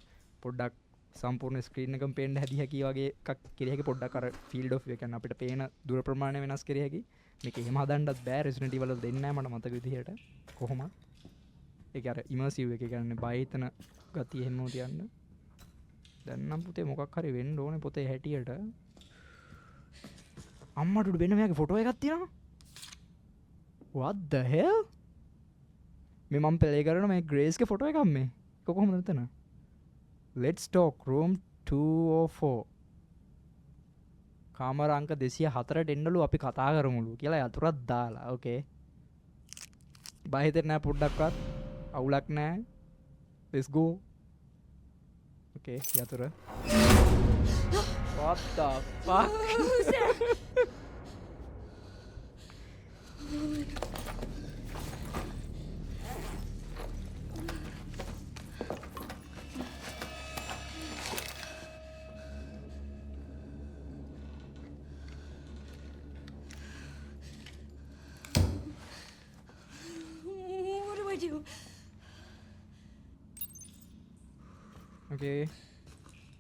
පොඩ්ඩක් සම්පූර්ණ ස්ක්‍රීන් එකම පේන්න හැදී හැකි වගේ එකක් කිරිය හැකි පොඩ්ඩක් අර ෆීල්ඩ් ඔෆ් එක කියන්නේ අපිට පේන දුර ප්‍රමාණය වෙනස් කරිය හැකි මේක එහෙම හදන්නත් බෑ Resident Evil වල දෙන්නේ නැහැ මට මතක විදිහට කොහොමද ඒක අර ඉමර්සිව් එක කියන්නේ බය හිතන ගතිය එහෙම තියන්න දැන් නම් පුතේ මොකක් හරි වෙන්න ඕනේ පොතේ හැටියට අම්මට උඩ වෙන මෙයාගේ ෆොටෝ එකක් තියෙනවා what the hell මේ මම ප්ලේ කරන මේ ග්‍රේස්ගේ ෆොටෝ එකක් මේ කොහොමද මෙතන let's talk room 204 කාමර අංක 204ට එන්නලු අපි කතා කරමුලු කියලා යතුරක් දාලා ඕකේ බය හිතෙන්නේ නැහැ පොඩ්ඩක්වත් අවුලක් නැහැ let's go okay යතුර what the fuck Who's there? What do I do? okay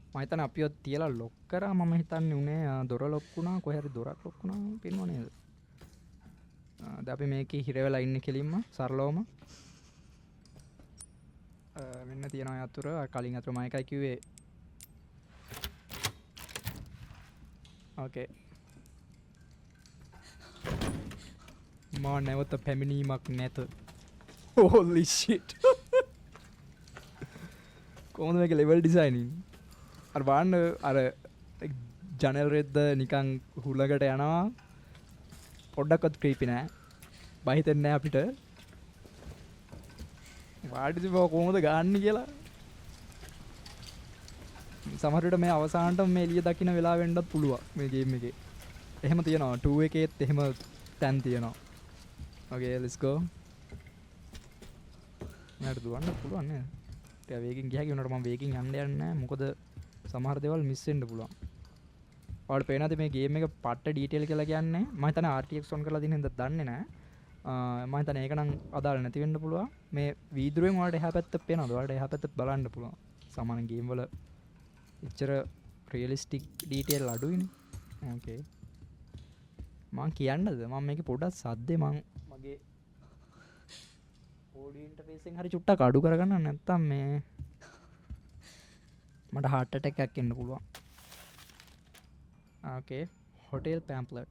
මම හිතන්නේ අපිව තියලා ලොක් කරා මම හිතන්නේ උනේ දොර ලොක් වුණා කොහේ හරි දොරක් ලොක් වුණා පේනව නේද දැන් අපි මේකේ හිර වෙලා ඉන්නේ කෙලින්ම සරලවම මෙන්න තියෙනවා යතුර කලින් අතර මම එකයි කිව්වේ okay මා නැවත පැමිණීමක් නැත holy shit කොහොමද මේක ලෙවල් ඩිසයිනින් අර බලන්න අර ජනල් රෙද්ද නිකන් හුලකට යනවා පොඩ්ඩක්වත් ක්‍රීපි නෑ බය හිතෙන්නේ නෑ අපිට වාඩිද බව කොහොමද ගන්න කියලා සමහර විට මේ අවසානට මේ එළිය දකින්න වෙලා වෙන්නත් පුළුවන් මේ ගේම් එකේ එහෙම තියෙනවා 2 එකේත් එහෙම තැන් තියෙනවා okay let's go මට දුවන්න පුළුවන් නේද ටික වේගෙන් ගියා කියනකොට මම වේගෙන් යන්න යන්නේ නැහැ මොකද සමහර දේවල් මිස් වෙන්න පුළුවන්. ඔයාලට පේනද මේ ගේම් එක පට්ට ඩීටේල් කියලා කියන්නේ මම හිතන්නේ RTX on කරලා දින හින්දා දන්නේ නැහැ. මම හිතන්නේ ඒක නම් අදාළ නැති වෙන්න පුළුවන්. මේ වීදුරුවෙන් ඔයාලට එහා පැත්ත පේනවද? ඔයාලට එහා පැත්ත බලන්න පුළුවන්. සාමාන්‍ය ගේම් වල එච්චර රියලිස්ටික් ඩීටේල් අඩුයිනේ. ඕකේ. මම කියන්නද මම මේකේ පොඩ්ඩක් සද්දේ මගේ audio interface එකෙන් හරි චුට්ටක් අඩු කරගන්න නැත්තම් මේ මට heart attack එකක් එන්න පුළුවන්. Okay, hotel pamphlet.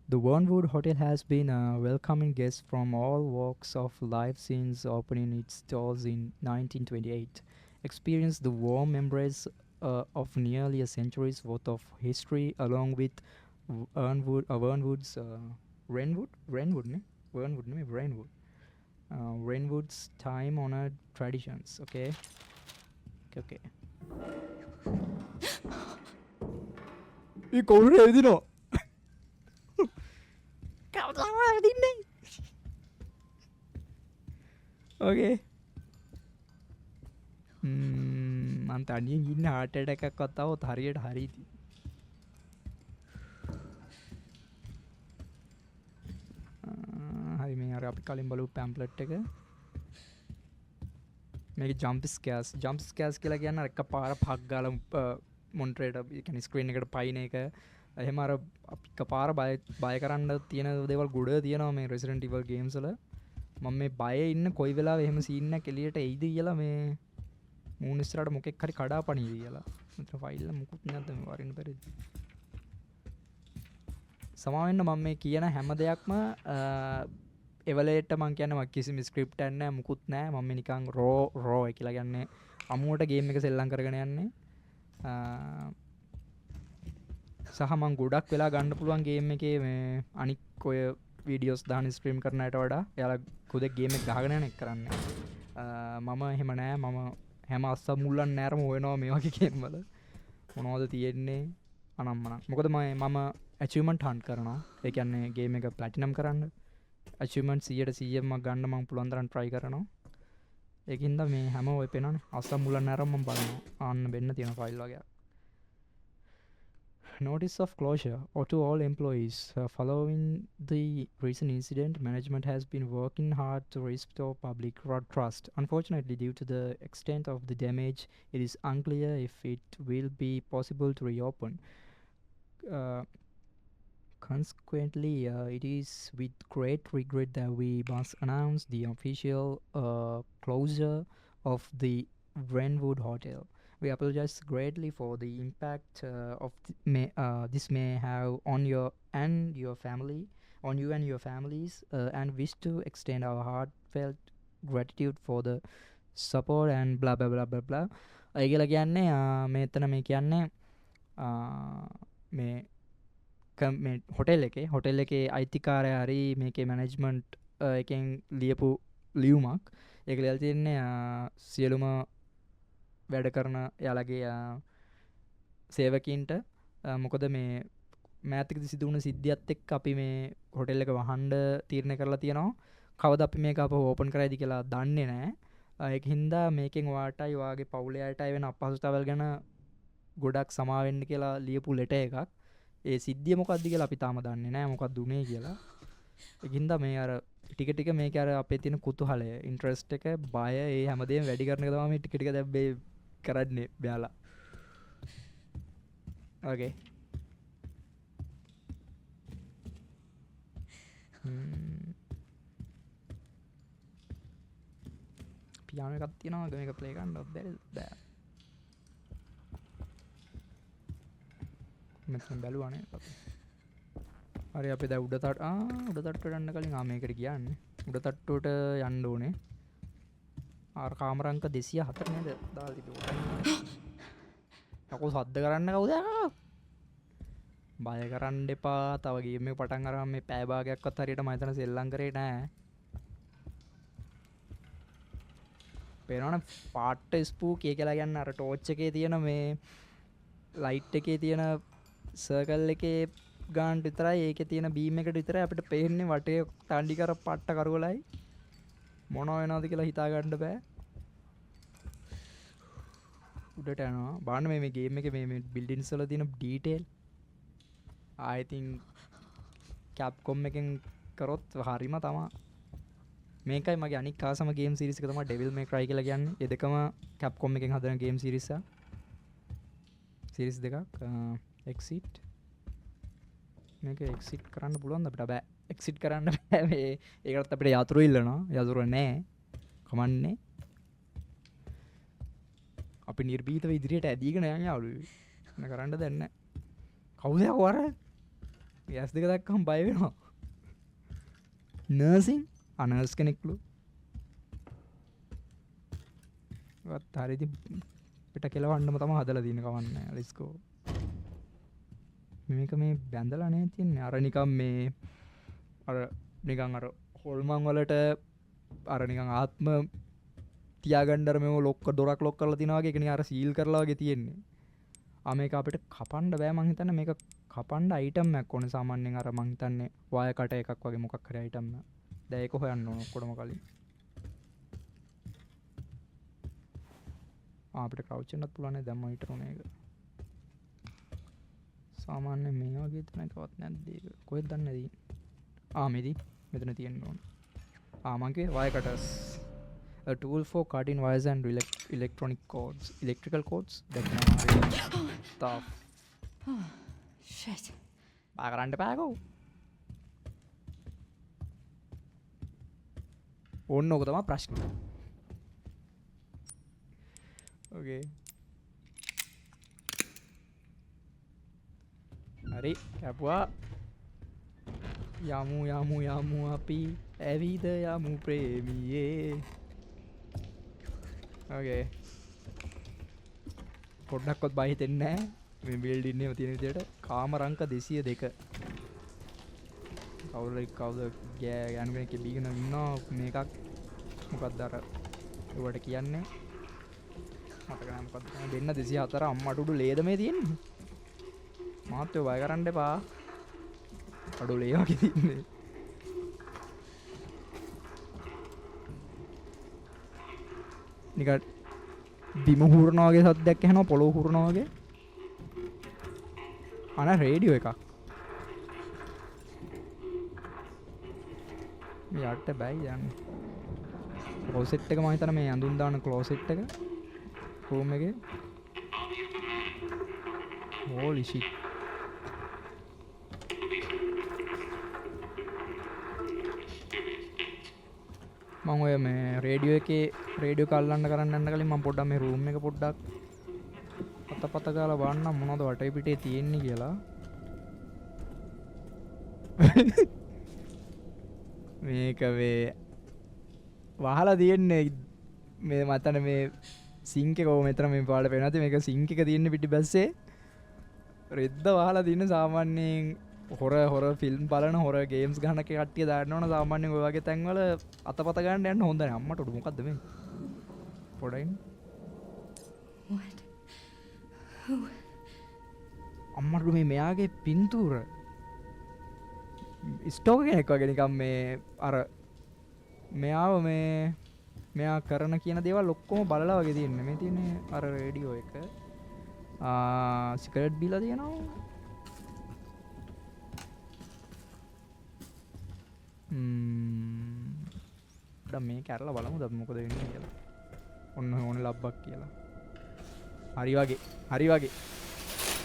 The Wormwood Hotel has been welcoming guests from all walks of life since opening its doors in 1928. Experience the warm embrace of nearly a century's worth of history, along with Wormwood's Rainwood's time-honored traditions. Okay. You go ready, no? Okay. මං තනියෙන් ඉන්න heart attack එකක් වතාවොත් හරියට හරියි. හරි මේ අර අපි කලින් බලපු pamphlet එක. මේක jump scares කියලා කියන්නේ අර එකපාර පහක් ගාලා මොනිටරේට ඒ කියන්නේ ස්ක්‍රීන් එකට පයින් එක එහෙම අර අපි එකපාර බය කරන්න තියෙන දේවල් ගොඩ තියෙනවා මේ Resident Evil games වල මම මේ බයේ ඉන්න කොයි වෙලාවෙ එහෙම සීන් එකක් එළියට එයිද කියලා මේ මූණ ඉස්සරහට මොකෙක් හරි කඩාපණීද කියලා මෙතන ෆයිල් එක මුකුත් නැද්ද මේ වරින්න බැරිද සමාවෙන්න මම මේ කියන හැම දෙයක්ම එවලේට මං කියන්නේ මම කිසිම ස්ක්‍රිප්ට් එකක් නැහැ මුකුත් නැහැ මම මේ නිකන් රෝ කියලා කියන්නේ අමුවට ගේම් එක සෙල්ලම් කරගෙන යන්නේ සහ මං ගොඩක් වෙලා ගන්න පුළුවන් ගේම් එකේ මේ අනික් ඔය වීඩියෝස් දාන ස්ට්‍රීම් කරන අයට වඩා එයාලා කොහෙද ගේම් එක ගහගෙන යන එක කරන්නේ මම එහෙම නෑ මම හැම අස්සම් මුල්ලන් නෑරම හොයනවා මේ වගේ ගේම් වල මොනවද තියෙන්නේ අනම්මනම් මොකද මම achievement hunt කරනවා ඒ කියන්නේ ගේම් එක platinum කරන්න achievement 100% මම ගන්න මම පුළුවන් තරම් try කරනවා ඒකින්ද මේ හැම ඔය පේනවනේ අස්සම් මුල්ලන් නෑරම මම බලනවා ආන්න වෙන්න තියෙන ෆයිල් වගේ Notice of closure or to all employees. Following the recent incident, management has been working hard to restore public trust. Unfortunately, due to the extent of the damage, it is unclear if it will be possible to reopen. Consequently, it is with great regret that we must announce the official closure of the Brentwood Hotel. We apologize greatly for the impact this may have on you and your families, and wish to extend our heartfelt gratitude for the support and blah blah blah blah blah. ඒ කියලා කියන්නේ මෙතන මේ කියන්නේ මේ මේ hotel එකේ අයිතිකාරය හරි මේකේ මැනේජ්මන්ට් එකෙන් ලියපු ලියුමක්. ඒක ලියලා තියෙන්නේ සියලුම වැඩ කරන යාලගේ සේවකින්ට. මොකද මේ මෑතකදී සිදු වුණ සිද්ධියත් එක්ක අපි මේ හොටෙල් එක වහන්න තීරණය කරලා තියෙනවා. කවද අපි මේක අපව ඕපන් කරයිද කියලා දන්නේ නැහැ. ඒක හින්දා මේකෙන් ඔයාටයි ඔයාගේ පවුලේ අයටයි වෙන අපහසුතාවල් ගැන ගොඩක් සමා වෙන්න කියලා ලියපු ලෙටර් එකක්. ඒ සිද්ධිය මොකක්ද කියලා අපි තාම දන්නේ නැහැ මොකක්ද උනේ කියලා. ඒකින්ද මේ අර ටික ටික මේක අර අපේ තියෙන කුතුහලය, ඉන්ට්‍රස්ට් එක, බය, ඒ හැමදේම වැඩි කරන එක තමයි මේ ටික ටික දැන් මේ කරන්නේ බයාලා. ඕකේ. පියානෝ එකක් තියෙනවා මේක ප්ලේ කරන්න බැහැ. මෙතන බැලුවානේ අපි. හරි අපි දැන් උඩ තට්ටුවට යන්න කලින් මේකට කියන්නේ. උඩ තට්ටුවට යන්න ඕනේ. ආර කාමරංක 204 නේද දාලා තිබුණා. යකෝ සද්ද කරන්න කවුද? බය කරන්න එපා. තව ගේම් එක පටන් අරන් මේ පැය භාගයක්වත් හරියට මම හිතන සෙල්ලම් කරේ නෑ. පේනවනේ පාට් ස්පූකී කියලා කියන්නේ අර ටෝච් එකේ තියෙන මේ ලයිට් එකේ තියෙන සර්කල් එකේ ගානට විතරයි ඒකේ තියෙන බීම් එකට විතරයි අපිට පේන්නේ වටේ තණ්ඩි කර පට්ට කරවලයි මොන වෙනවද කියලා හිතා ගන්න බෑ. උඩට යනවා බලන්න මේ ගේම් එකේ මේ බිල්ඩින්ස් වල තියෙන ඩීටේල් I think Capcom එකෙන් කරොත් හරිම තමයි. මේකයි මගේ අනික් ආසම ගේම් සීරීස් එක තමයි Devil May Cry කියලා කියන්නේ. ඒ දෙකම Capcom එකෙන් හදන ගේම් සීරීස් එක. සීරීස් දෙකක් exit මේක exit කරන්න පුළුවන්ද අපිට? බෑ. exit කරන්න බෑ මේ. ඒකට අපිට යතුරු ඉල්ලනවා. යතුරු නැහැ. කමන්නේ. අපි නිර්භීතව ඉදිරියට ඇදීගෙන යන්නේ යාළුවෝ. මොන කරන්නද දැන් නැහැ. කවුද යකෝ අර? ගෑස් දෙක දැක්කම බය වෙනවා. නර්සින් නර්ස් කෙනෙක්ලු. වත් හරියදී පිට කෙලවන්නම තමයි හදලා තියෙන්නේ කවන්නේ. let's go. මේක මේ බැඳලා නේ තියන්නේ. අර නිකන් මේ අර නිකන් අර හොල්මන් වලට අර නිකන් ආත්ම තියාගන්න අර මේව ලොක්ක දොරක් ලොක් කරලා තියනවා වගේ. ඒක නිකන් අර සීල් කරලා වගේ තියෙන්නේ. මේක අපිට කපන්න බෑ. මං හිතන්නේ මේක කපන්න අයිටම් එකක් ඕනේ සාමාන්‍යයෙන්. අර මං හිතන්නේ වයර් කටර් එකක් වගේ මොකක් හරි අයිටම් එකක්. දැන් ඒක හොයන්න ඕන ඔක්කොම කලින්. අපිට ක්‍රවුච් වෙන්නත් පුළුවන් නේ. දැන් මොනිටර් උනේ ඒක. සාමාන්‍යයෙන් මේ වගේ තැනකවත් නැද්ද ඒක? කොහෙද දන්නේ නැදී? මේදී මෙතන තියෙන්න ඕන. මං කිව්වේ wire කටර්ස්. A tool for cutting wires and electrical cords that can tough. Oh, shit. Bakarande pago. ඕන්න ඕක තමයි ප්‍රශ්නේ. Okay. හරි කැපුවා. යමු අපි ඇවිද යමු ප්‍රේමියේ. Okay. පොඩ්ඩක්වත් බය හිතෙන්නේ නැහැ. මේ බිල්ඩින් එකේ තියෙන විදිහට කාමරංක 202. කවුද ගෑනු කෙනෙක් බීගෙන ඉන්නවා මේකක්. මොකක්ද අර ඒවට කියන්නේ? මතක නැහැ මොකක්ද. දෙන්න 204 අම්මට උඩු ලේද මේ තියෙන්නේ. මාත් ඔය බය කරන්න එපා. අඩු ලේ වගේ තින්නේ. නිකන් බිම හුරනවා වගේ සද්දයක් ඇහෙනවා. පොළොව හුරනවා වගේ. රේඩියෝ එකක්. මේ යට බෑ යන්නේ. ක්ලෝසෙට් එක මම හිතන්නේ මේ අඳුන් දාන ක්ලෝසෙට් එක. රූම් එකේ. holy shit. මම ඔය මේ රේඩියෝ එකේ රේඩියෝ එක අල්ලන්න කරන්න යන්න කලින් මම පොඩ්ඩක් මේ රූම් එක පොඩ්ඩක් අතපත ගාලා බලන්න මොනවද වටේ පිටේ තියෙන්නේ කියලා. මේක වේ වහලා තියෙන්නේ මේ මතන මේ සිංක එක මෙතන මේ පාඩ පේනවා. ඉතින් මේක සිංක එක තියෙන්නේ පිටිපස්සේ. රෙද්ද වහලා තියෙන සාමාන්‍යයෙන් හොර ෆිල්ම් බලන හොර ගේම්ස් ගහන කට්ටිය දාන්න ඕන සාමාන්‍යයෙන් ඔය වගේ තැන්වල අතපත ගන්න යන්න හොඳ නැහැ. අම්මට උඩු මොකද්ද මේ? පොඩයින්. What? Who? අම්මට මේ මෙයාගේ පින්තූර ස්ටෝක කෙනෙක් වගේ නිකන් මේ අර මෙයාව මේ මෙයා කරන කියන දේවල් ඔක්කොම බලලා වගේ තියෙන්නේ. මේ තියෙන්නේ අර රේඩියෝ එක. සිගරට් බීලා තියෙනවා. දැන් මේ කැරලා බලමු දැන් මොකද වෙන්නේ කියලා. ඔන්න ඕනේ ලබ්බක් කියලා. හරි වගේ. හරි වගේ.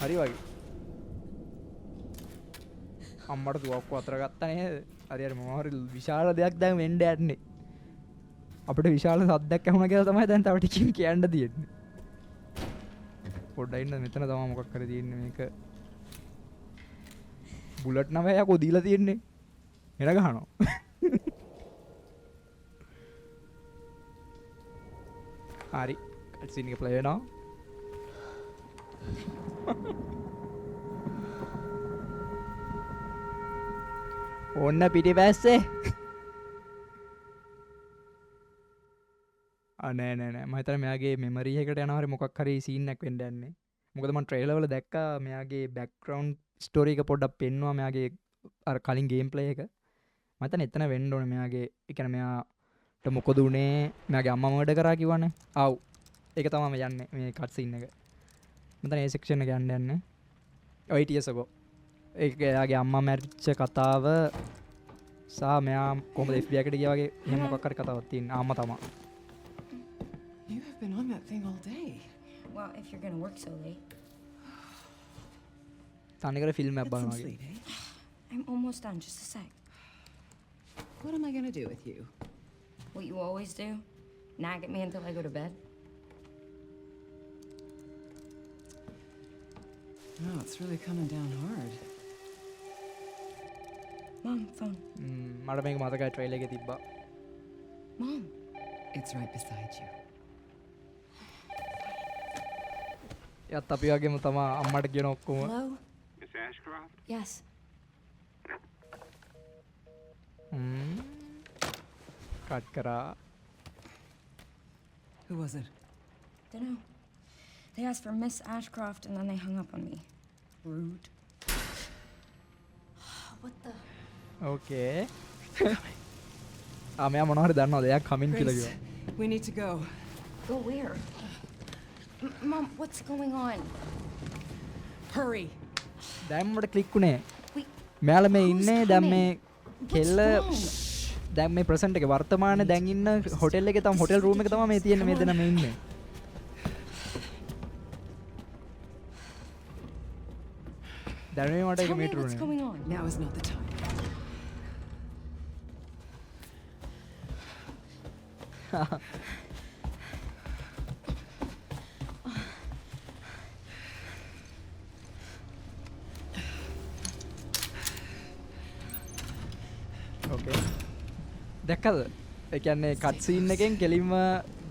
හරි වගේ. අම්මට දුවක්ව අතර ගත්තා නේද? හරි හරි මොනවා හරි විශාල දෙයක් දැන් වෙන්න යන්නේ. අපිට විශාල සද්දයක් ඇහුණා කියලා තමයි දැන් තව ටිකකින් කියන්න තියෙන්නේ. පොඩ්ඩක් ඉන්න මෙතන තමයි මොකක් හරි තියෙන්නේ මේක. බුලට් 9ක් ඔදීලා තියෙන්නේ. එන ගහනවා. හරි. කට්සින් එක ප්ලේ වෙනවා. ඔන්න පිටිපස්සේ. නෑ මම හිතන්නේ මෙයාගේ මෙමරි එකකට යනවා හරි මොකක් හරි සීන් එකක් වෙන්න යන්නේ. මොකද මම ට්‍රේලර් වල දැක්කා මෙයාගේ බෑග්ග්‍රවුන්ඩ් ස්ටෝරි එක පොඩ්ඩක් පෙන්නවා මෙයාගේ අර කලින් ගේම් ප්ලේ එක. මම හිතන්නේ එතන වෙන්න ඕනේ මෙයාගේ. ඒ කියන්නේ මෙයාට මොකද උනේ? මෙයාගේ අම්මා මර්ඩර් කරා කිව්වනේ. ආව්. ඒක තමයි යන්නේ මේ කට් සීන් එක. මම හිතන්නේ ඒ සෙක්ෂන් එක යන්න යන්නේ. ඔය ටියස් එකෝ. ඒක එයාගේ අම්මා මැරිච්ච කතාව සහ මෙයා කොහොමද FBI එකට ගියා වගේ එහෙම මොකක් හරි කතාවක් තියෙන අම්මා තමයි. You have been on that thing all day. Well, if you're gonna work so late. තනිකර ෆිල්ම් එකක් Get some බලනවා sleep, වගේ. eh? I'm almost done. Just a sec. What am I gonna do with you? What you always do? Nag at me until I go to bed? No, it's really coming down hard. Mom, phone. මට මේක මතකයි trailer එකේ තිබ්බා. Mom. It's right beside you. යත් අපි වගේම තමයි අම්මට කියන ඔක්කොම. Hello? Miss Ashcroft? Yes. Cut කරා. Who was it? Dunno. They asked for Miss Ashcroft and then they hung up on me. Rude. What the? ඕකේ. මෙයා මොනවා හරි දන්නවද? එයා කමින් කියලා Grace, කිව්වා. we need to go. Go where? Mom, what's going on? Hurry. දැන් මට ක්ලික් උනේ. Wait. මෙයාලා මේ Who's ඉන්නේ දැන් coming? මේ What's කෙල්ල wrong? දැන් මේ ප්‍රසන්ට් එකේ වර්තමානයේ දැන් ඉන්න හොටෙල් එකේ තමයි හොටෙල් රූම් එක තමයි මේ තියෙන්නේ මේ දෙනා මේ ඉන්නේ. දැන් මේ මට එක Tell me මීටර what's උනේ. going on. Now is not the time. ඕකේ. දැක්කද? ඒ කියන්නේ කට් සීන් එකෙන් කෙලින්ම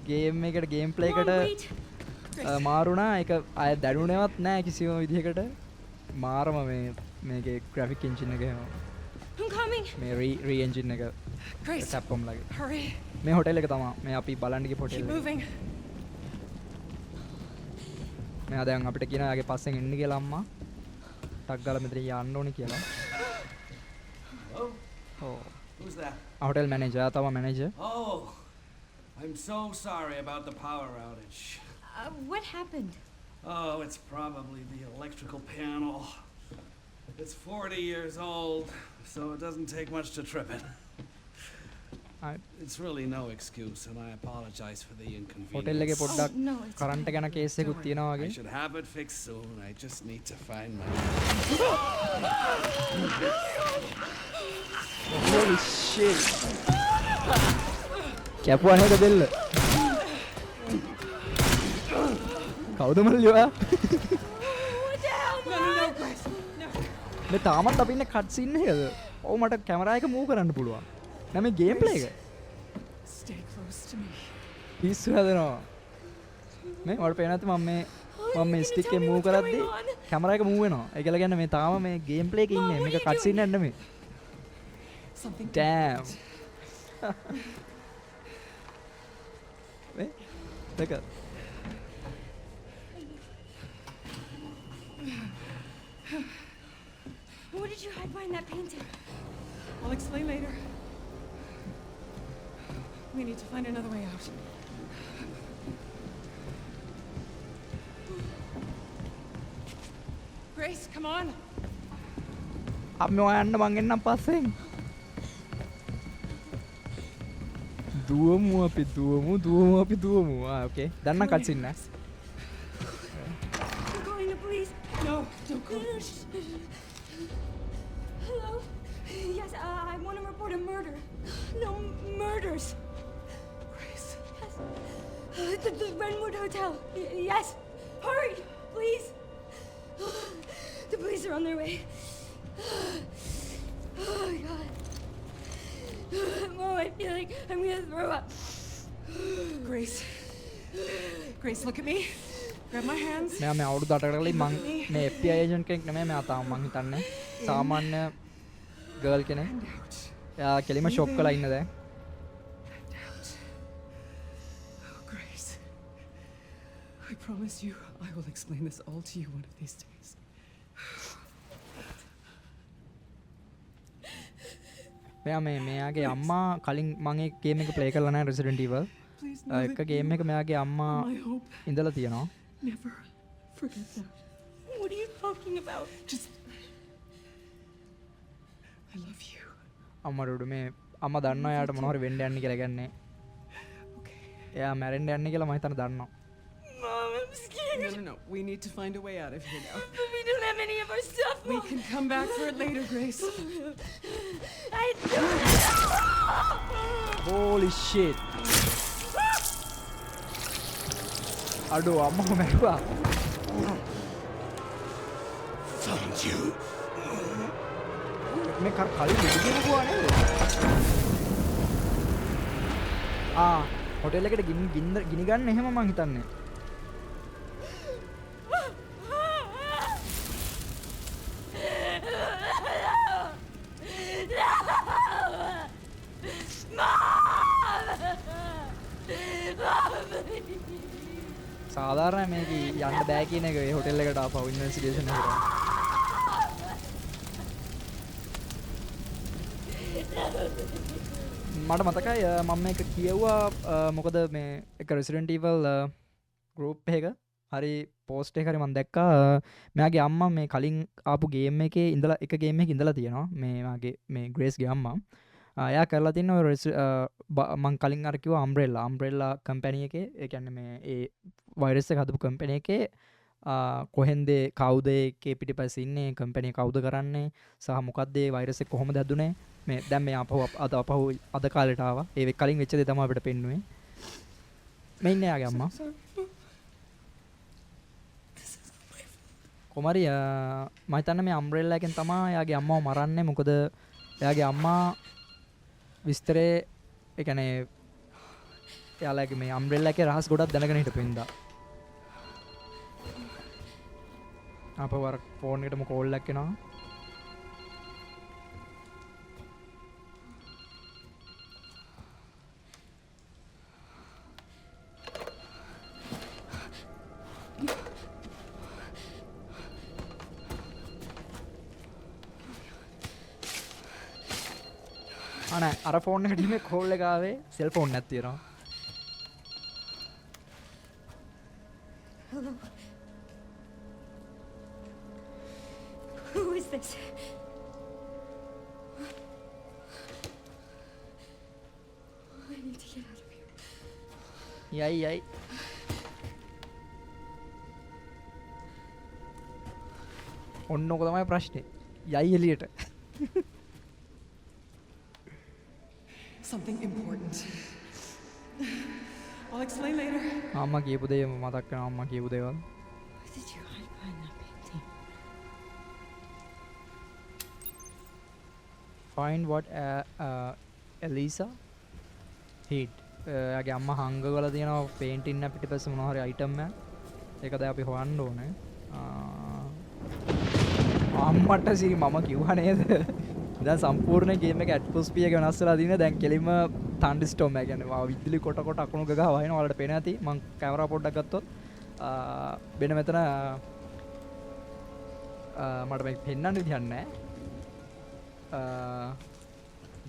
ගේම් එකට ගේම් ප්ලේ Mom, එකට wait. මාරුණා. ඒක අය දැනුනේවත් නැහැ කිසිම විදිහකට. මාරම මේකේ ග්‍රැෆික් එන්ජින් එක එහෙම I'm coming. මේ రీ එන්ජින් එක Grace, කැප්කොම් ලගේ. hurry. මේ හොටෙල් එක තමයි මේ අපි බලන්න ගිය හොටෙල් Keep එක. moving. මෙයා දැන් අපිට කියන යාගේ පස්සෙන් එන්න කියලා අම්මා. ටක් ගාලා මෙතන යන්න ඕනේ කියලා. Hello? ඔව්. Who's that? හොටෙල් මැනේජර් ආ තමයි manager. Oh, I'm so sorry about the power outage. What happened? Oh, it's probably the electrical panel. It's 40 years old, so it doesn't take much to trip it. It's really no excuse, and I apologize for the hotel එකේ inconvenience. පොඩ්ඩක් Oh, no, it's current එක යන case එකකුත් තියෙනවා I වගේ. should have it fixed soon. I just need to find my... Holy shit. කැපුවා නේද බෙල්ල? කවුද මල්ලි ඔයා? No, Grace. No. මේ තාමත් අපි ඉන්නේ කට් සීන් එකද? ඔව් මට කැමරා එක මූව් කරන්න පුළුවන්. නෑ මේ ගේම් ප්ලේ එක. Stay close. පිස්සු හැදෙනවා මේ මට පේන්නේ නැති මම මේ ස්ටික් එකේ මූව් කරද්දී කැමරා එක මූව් වෙනවා ඒකල කියන්නේ මේ තාම මේ ගේම් ප්ලේ එකේ ඉන්නේ මේක කට් සීන් එකක් නෙමෙයි Something. damn මේ දෙක What did you hide behind that painting? I'll explain later. We need to find another way out. Grace, come on. අපි යන්න මං එන්නම් පස්සෙන් දුවමු අපි දුවමු ඕකේ දන්න කට් සීන් එක I'm calling the police. No, don't go. Hello? Yes, I want to report a murder. No murders. Grace. Yes. The Renwood Hotel. Yes. Hurry, please. The police are on their way. Oh my God. Mom, I feel like I'm gonna throw up. Grace. Grace, look at me. Grab my hands. මෙයා මේ අවුරුදු 8කට කලින් මං මේ FBI agent කෙනෙක් නෙමෙයි මෙයා තාම මං හිතන්නේ සාමාන්‍ය ගර්ල් කෙනෙක් And out. එයා කෙලිම ෂොක් කරලා ඉන්න දැන් And out. Oh, Grace. I promise you, I will explain this all to you one of these days. මෙයා මෙයාගේ අම්මා කලින් මම ඒ ගේම් එක ප්ලේ කරලා නැහැ Resident Evil Please know එක that ගේම් you එක මෙයාගේ අම්මා are my hope. ඉඳලා තියෙනවා Never forget that. What are you talking about? Just. I love you. අම්මට මේ අම්මා දන්නවා එයාට මොනවා හරි වෙන්න යන්නේ කියලා කියන්නේ Okay. එයා මැරෙන්න යන්නේ කියලා මම හිතන්නේ දන්නවා Mom, I'm scared. No. We need to find a way out of here now. But we don't have any of our stuff. We Mom. can come back for it later, Grace. I don't. holy shit අඩෝ අම්මව මැරුවා Found you. මේ කලින් දෙවියන්කුවා නේද hotel එකට ගිනි ගන්න එහෙම මං හිතන්නේ සාධාරණ මේක යන්න බෑ කියන එක ඒ හොටෙල් එකට ආපහු ඉන්වෙස්ටිගේෂන් එකට මට මතකයි මම මේක කියව්වා මොකද මේ එක Resident Evil group එක හරි පෝස්ට් එක හරි මම දැක්කා මෙයාගේ අම්මා මේ කලින් ආපු ගේම් එකේ ඉඳලා එක ගේම් එකක ඉඳලා තියෙනවා මේ වාගේ මේ ග්‍රේස්ගේ අම්මා එයා කරලා තියෙන ඔය මං කලින් අර කිව්වා අම්බ්‍රෙල්ලා කම්පැනි එකේ ඒ කියන්නේ මේ ඒ වෛරස් එක හදපු කම්පැනි එකේ කොහෙන්ද කවුද ඒකේ පිටිපස්සේ ඉන්නේ කම්පැනි කවුද කරන්නේ සහ මොකද්ද ඒ වෛරස් එක කොහොමද හැදුනේ මේ දැන් මේ අපහු අද කාලේට ආවා ඒ කලින් වෙච්ච දේ තමයි අපිට පෙන්නුවේ මේ ඉන්නේ යාගේ අම්මා කොමාරි මම හිතන්නේ මේ අම්බ්‍රෙල්ලා එකෙන් තමයි යාගේ අම්මව මරන්නේ මොකද එයාගේ අම්මා විස්තරේ ඒ කියන්නේ එයාලගේ මේ අම්බ්‍රෙල්ලා එකේ රහස් ගොඩක් දැනගෙන හිටපු ඉඳා අපව ෆෝන් එකටම කෝල් එකක් එනවා අනේ අර ෆෝන් එකට මේ කෝල් එක ආවේ සෙල් ෆෝන් එකක් තියෙනවා Hello. Who is this? I need to get out of here. යයි ඔන්න ඔක තමයි ප්‍රශ්නේ යයි එළියට Something important. I'll explain later. අම්මා කියපු දේ මතක් වෙනවා අම්මා කියපු දේවල් What did you hide behind that painting? find what Elisa hid එයාගේ අම්මා හංග කරලා තියෙනවා පේන්ටින් එක පිටිපස්සේ මොනවා හරි අයිටම් එක. ඒක දැන් අපි හොයන්න ඕනේ. අම්මට සිරි මම කිව්වා නේද? දැන් සම්පූර්ණ ගේම් එක ඇට්මොස්ෆියර් එක වෙනස් වෙලා තියෙනවා. දැන් කෙලින්ම තන්ඩර්ස්ටෝම් එක කියන්නේ විදුලි කොට කොට අකුණු ගගහ වහිනවා. ඔයාලට පේන ඇති. මම කැමරා පොඩ්ඩක් ගත්තොත් වෙන මෙතන මට මේක පෙන්වන්න විදිහක් නැහැ.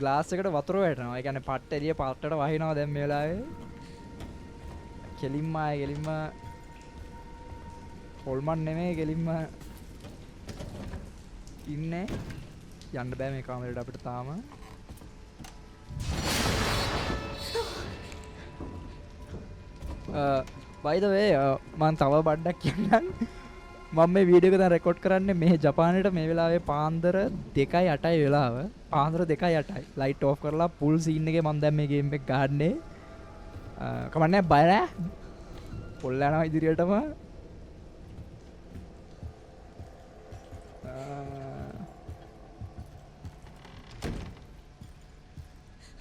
ග්ලාස් එකට වතුර වැටෙනවා. ඒ කියන්නේ පට්ට එළිය පට්ටට වහිනවා දැන් මේ වෙලාවේ. කෙලින්ම හොල්මන් නෙමෙයි කෙලින්ම ඉන්නේ. යන්න බෑ මේ කාමරේට අපිට තාම. by the way මම තව බඩක් කියන්නම්. මම මේ වීඩියෝ එක දැන් රෙකෝඩ් කරන්නේ මේ ජපානයේ මේ වෙලාවේ පාන්දර 2:08යි වෙලාව. පාන්දර 2:08යි. ලයිට් ඕෆ් කරලා පුල් සීන් එකේ මම දැන් මේ ගේම් එක ගහන්නේ. කමන්නේ බය නෑ. පොල් යනවා ඉදිරියටම.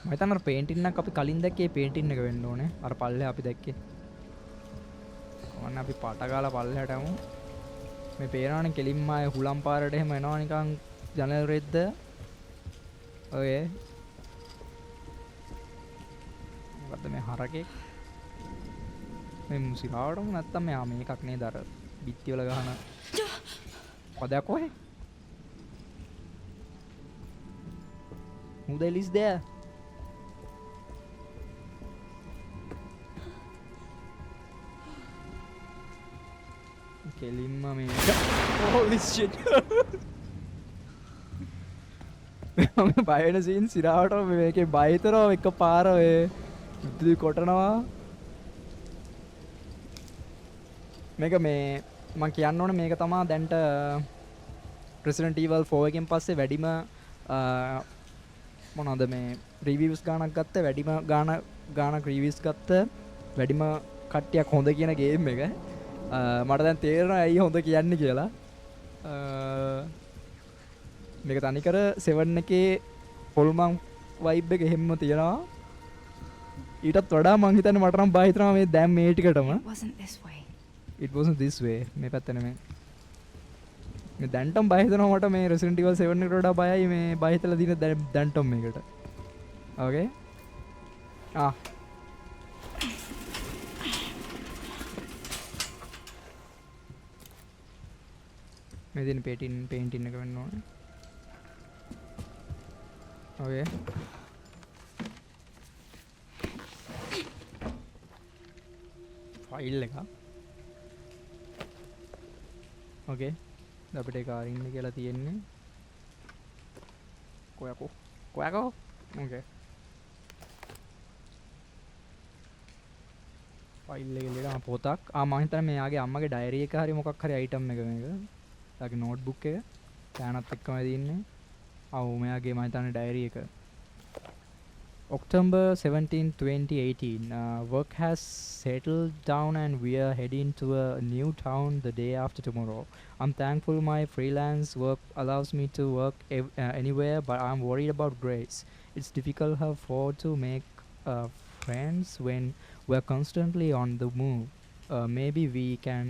මම හිතන්නේ අර පේන්ටින් එකක් අපි කලින් දැක්කේ පේන්ටින් එක වෙන්න ඕනේ. අර පල්ලෙහා අපි දැක්කේ. කොහොමද අපි පාට ගාලා පල්ලෙහාට යමු. මේ පේනවනේ කෙලින්ම ආයේ හුලම් පාරට එහෙම එනවා නිකන් ජනල් රෙද්ද. ඔය මොකද්ද මේ හරකෙක් මේ මුසිකාවටම නැත්තම් මෙයා මේකක් නේද අර බිත්ති වල ගහන පදයක් කොහේ who the hell is there කෙලින්ම මේ holy shit මම බය වෙන සීන් සිරාවට මේකේ බයිතරව එකපාර ඔය විදුලි කොටනවා මේක මේ මම කියන්න ඕනේ මේක තමයි දැන්ට Resident Evil 4 එකෙන් පස්සේ වැඩිම මොනවද මේ රිවිව්ස් ගානක් ගත්ත වැඩිම ගානක් රිවිව්ස් ගත්ත වැඩිම කට්ටියක් හොඳ කියන ගේම් එක මට දැන් තේරෙනවා ඇයි හොඳ කියන්නේ කියලා මේක තනිකර 7 එකේ පොල්මන් වයිබ් එක එහෙම්ම තියෙනවා ඊටත් වඩා මං හිතන්නේ මට නම් බය හිතනවා මේ දැන් මේ ටිකටම it wasn't this way මේ පැත්ත නෙමෙයි මේ දැන්ටම බය හිතනවා මට මේ Resident Evil 7 එකට වඩා බයයි මේ බය හිතලා දින දැන්ටම මේකට okay මේ දින පේන්ටින් එක වෙන්න ඕනේ okay ෆයිල් එක okay අපිට ඒක අරින්න කියලා තියෙන්නේ කොයකෝ okay ෆයිල් එකේ ලියලා පොතක් මම හිතන්නේ මෙයාගේ අම්මගේ ඩයරි එක හරි මොකක් හරි අයිටම් එක මේක එයාගේ නෝට්බුක් එක පෑනත් එක්කම තියෙන්නේ මෙයාගේ මම හිතන්නේ ඩයරි එක October 17, 2018. Work has settled down and we are heading to a new town the day after tomorrow. I'm thankful my freelance work allows me to work anywhere, but I'm worried about Grace. It's difficult for her to make friends when we're constantly on the move. Maybe we can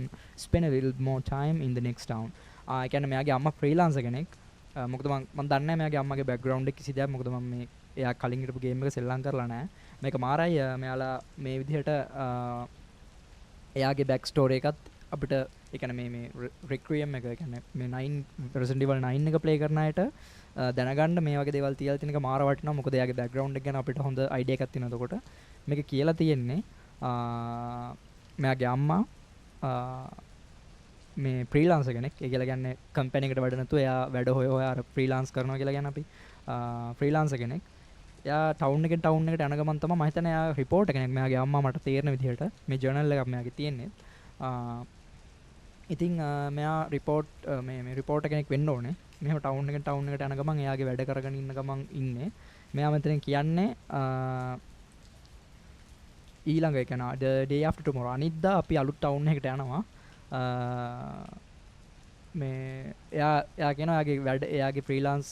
spend a little more time in the next town. I can imagine I'm a freelancer කෙනෙක්. මොකද මම දන්නේ නැහැ මෙයාගේ අම්මගේ background එක කිසි දෙයක් මොකද මම මේ එයා කලින් හිටපු ගේම් එක සෙල්ලම් කරලා නැහැ මේක මාරයි මෙයාලා මේ විදිහට එයාගේ බෑක් ස්ටෝරි එකත් අපිට ඒ කියන්නේ මේ රික්වියම් එක කියන්නේ මේ 9 Resident Evil 9 එක ප්ලේ කරන අයට දැනගන්න මේ වගේ දේවල් තියලා තියෙන එක මාර වටිනවා මොකද එයාගේ බෑග්ග්‍රවුන්ඩ් එක ගැන අපිට හොඳ අයිඩියා එකක් තියෙනවා එතකොට මේක කියලා තියෙන්නේ මෙයාගේ අම්මා මේ ෆ්‍රීලාන්සර් කෙනෙක් ඒ කියලා කියන්නේ කම්පැනි එකට වැඩ නැතුව එයා වැඩ හොයා අර ෆ්‍රීලාන්ස් කරනවා කියලා කියන්නේ අපි ෆ්‍රීලාන්සර් කෙනෙක් එයා ටවුන් එකට යන ගමන් තමයි මම හිතන්නේ එයා රිපෝටර් කෙනෙක් මෙයාගේ අම්මා මට තේරෙන විදිහට මේ ජර්නල් එකක් මෙයාගේ තියෙන්නේ ඉතින් මෙයා මේ රිපෝටර් කෙනෙක් වෙන්න ඕනේ මෙහෙම ටවුන් එකට යන ගමන් එයාගේ වැඩ කරගෙන ඉන්න ගමන් ඉන්නේ මෙයා මෙතන කියන්නේ ඊළඟ එක නා the day after tomorrow අනිද්දා අපි අලුත් ටවුන් එකකට යනවා මේ එයා කියනවා එයාගේ වැඩ එයාගේ ෆ්‍රීලාන්ස්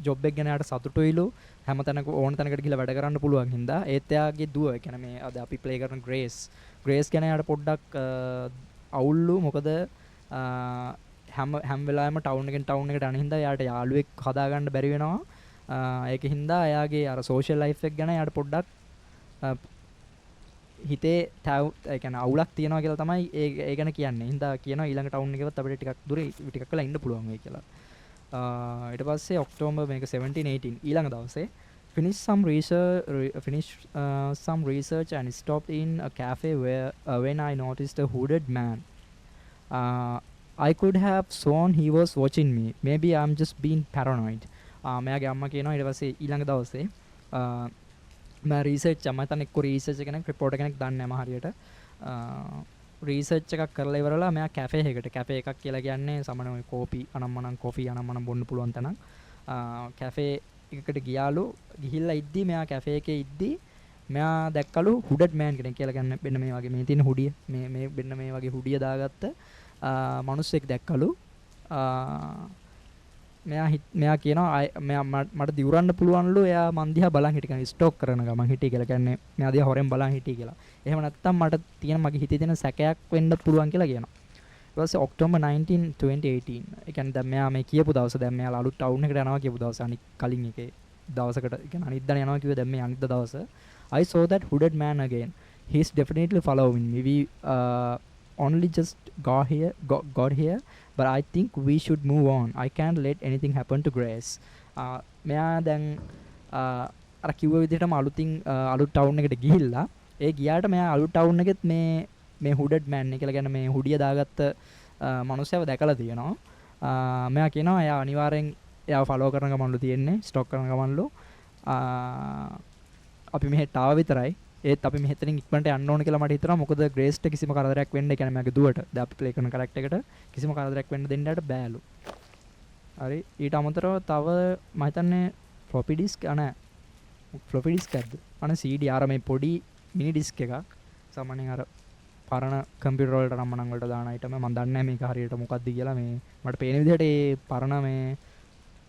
ජොබ් එක ගැන යාට සතුටුයිලු හැම තැනක ඕන තැනකට ගිහලා වැඩ කරන්න පුළුවන් හින්දා ඒත් එයාගේ දුව ඒ කියන්නේ මේ අද අපි ප්ලේ කරන ග්‍රේස් ගැන යාට පොඩ්ඩක් අවුල්ලු මොකද හැම වෙලාවෙම ටවුන් එකෙන් ටවුන් එකට යන හින්දා යාට යාළුවෙක් හදාගන්න බැරි වෙනවා ඒක හින්දා එයාගේ අර සෝෂල් ලයිෆ් එක ගැන යාට පොඩ්ඩක් හිතේ ඒ කියන්නේ අවුලක් තියෙනවා කියලා තමයි ඒ ගැන කියන්නේ. හින්දා කියනවා ඊළඟ ටවුන් එකේවත් අපිට ටිකක් දුරේ ටිකක් වෙලා ඉන්න පුළුවන් වෙයි කියලා. ඊට පස්සේ ඔක්තෝබර් මේක 17 18 ඊළඟ දවසේ finish some research and stopped in a cafe where when I noticed a hooded man. I could have sworn he was watching me. Maybe I'm just being paranoid. මයාගේ අම්මා කියනවා ඊට පස්සේ ඊළඟ දවසේ මම රිසර්ච් මම හිතන්නේ එක්ක රිසර්ච් කෙනෙක් රිපෝටර් කෙනෙක් දන්නේ නැහැ මහරියට රිසර්ච් එකක් කරලා ඉවරලා මෙයා කැෆේ එකකට කැෆේ එකක් කියලා කියන්නේ සමහර ඔය කෝපි අනම්මනම් කොෆි අනම්මනම් බොන්න පුළුවන් තැනක් කැෆේ එකකට ගියාලු ගිහිල්ලා ඉද්දි මෙයා කැෆේ එකේ ඉද්දි මෙයා දැක්කලු හුඩඩ් මෑන් කෙනෙක් කියලා කියන්නේ මෙන්න මේ වගේ මේ තියෙන හුඩිය මේ මෙන්න මේ වගේ හුඩිය දාගත්ත මිනිස්සෙක් දැක්කලු මෙයා කියනවා මට දිවුරන්න පුළුවන්ලු එයා මන් දිහා බලන් හිටිකන ස්ටොක් කරන ගමන් හිටිය කියලා කියන්නේ මෙයා දිහා හොරෙන් බලන් හිටිය කියලා. එහෙම නැත්නම් මට තියෙන මගේ හිතේ තියෙන සැකයක් වෙන්න පුළුවන් කියලා කියනවා. ඊට පස්සේ ඔක්තෝබර් 19 2018 ඒ කියන්නේ දැන් මෙයා මේ කියපු දවස දැන් මෙයා අලුත් ටවුන් එකට යනවා කියපු දවස අනිත් කලින් එකේ දවසකට ඒ කියන්නේ අනිද්දාන යනවා කිව්වේ දැන් මේ අනිද්දා දවස I saw that hooded man again. He's definitely following me. We only just got here but I think we should move on. I can't let anything happen to Grace. මෙයා දැන් අර කිව්ව විදිහටම අලුත් ටවුන් එකට ගිහිල්ලා ඒ ගියාට මෙයා අලුත් ටවුන් එකෙත් මේ හුඩඩ් මෑන් එක කියලා කියන්නේ මේ හුඩිය දාගත්ත මනුස්සයව දැකලා තියෙනවා. මෙයා කියනවා එයා අනිවාර්යෙන් එයාව ෆලෝ කරන ගමන්ලු තියෙන්නේ ස්ටොක් කරන ගමන්ලු. අපි මෙහෙට ආව විතරයි ඒත් අපි මෙහෙතනින් ඉක්මනට යන්න ඕන කියලා මට හිතෙනවා මොකද ග්‍රේස්ට කිසිම කරදරයක් වෙන්න ඒ කියන්නේ මගේ දුවට දැන් අපි ප්ලේ කරන කැරක්ටර් එකට කිසිම කරදරයක් වෙන්න දෙන්න යට බෑලු. හරි ඊට අමතරව තව මම හිතන්නේ ෆ්ලොපි ඩිස්ක් ෆ්ලොපි ඩිස්ක් එකක්ද අනේ CD අර මේ පොඩි මිනි ඩිස්ක් එකක් සාමාන්‍යයෙන් අර පරණ කම්පියුටර් වලට නම් මනම් වලට දාන අයිටම මම දන්නේ නැහැ මේක හරියට මොකක්ද කියලා මේ මට පේන විදිහට ඒ පරණ මේ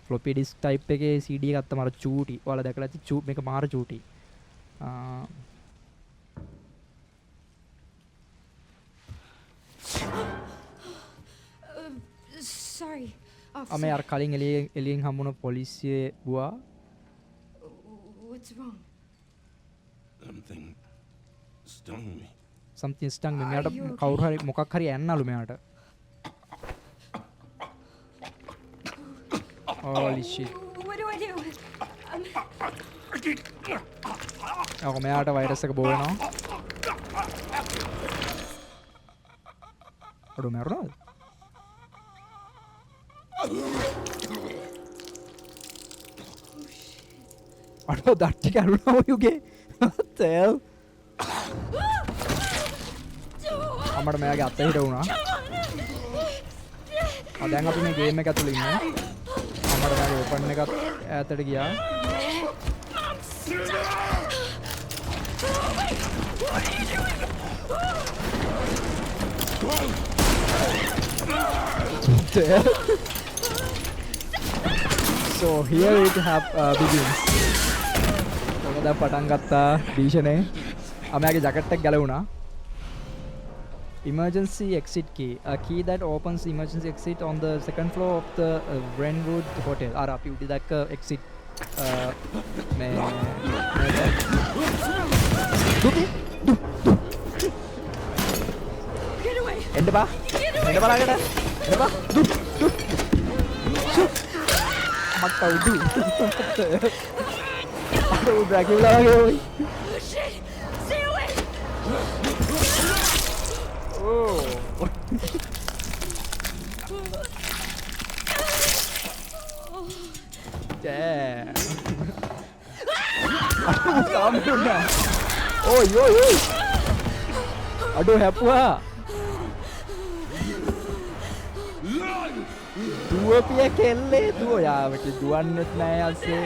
ෆ්ලොපි ඩිස්ක් ටයිප් එකේ CD එකක් තමයි අර චූටි ඔයාලා දැකලා ඇති මේක මාර චූටි. Sorry, officer. මේ අර කලින් එළියෙන් හම්බුන පොලිසියේ ගුවා What's wrong? something stung me. මෙයාට කවුරු හරි මොකක් හරි ඇන්නලු මෙයාට. Holy shit. What do I do? මෙයාට වෛරස් එක බෝ වෙනවා. අඩෝ මැරුණාද? අඩෝ දට්ටි කරුණා ඔයුගේ. What the hell? අම්මට මෙයාගේ අත හිට වුණා. දැන් අපි මේ ගේම් එක ඇතුළේ ඉන්නේ. අම්මට මෙයාගේ වෙපන් එකත් ඈතට ගියා. So here it begins. ඔකද පටන් ගත්තා භීෂණේ. අමයාගේ ජැකට් එක ගැලවුණා. Emergency exit key. A key that opens the emergency exit on the second floor of the Brentwood Hotel. අර අපි උඩ දැක්ක exit මේ Get away! එන්න බා. එන්න බලකට. එන්න බා. මට උඩු. අර ඩ්‍රැකියුලා වගේ ඔයි. Oh shit! Stay away! Oh. Damn. Kamunya. Oi. Aduh හැප්පුවා. දුව පිය කෙල්ලේ දුව යාවට දුවන්නෙත් නෑ අස්සේ.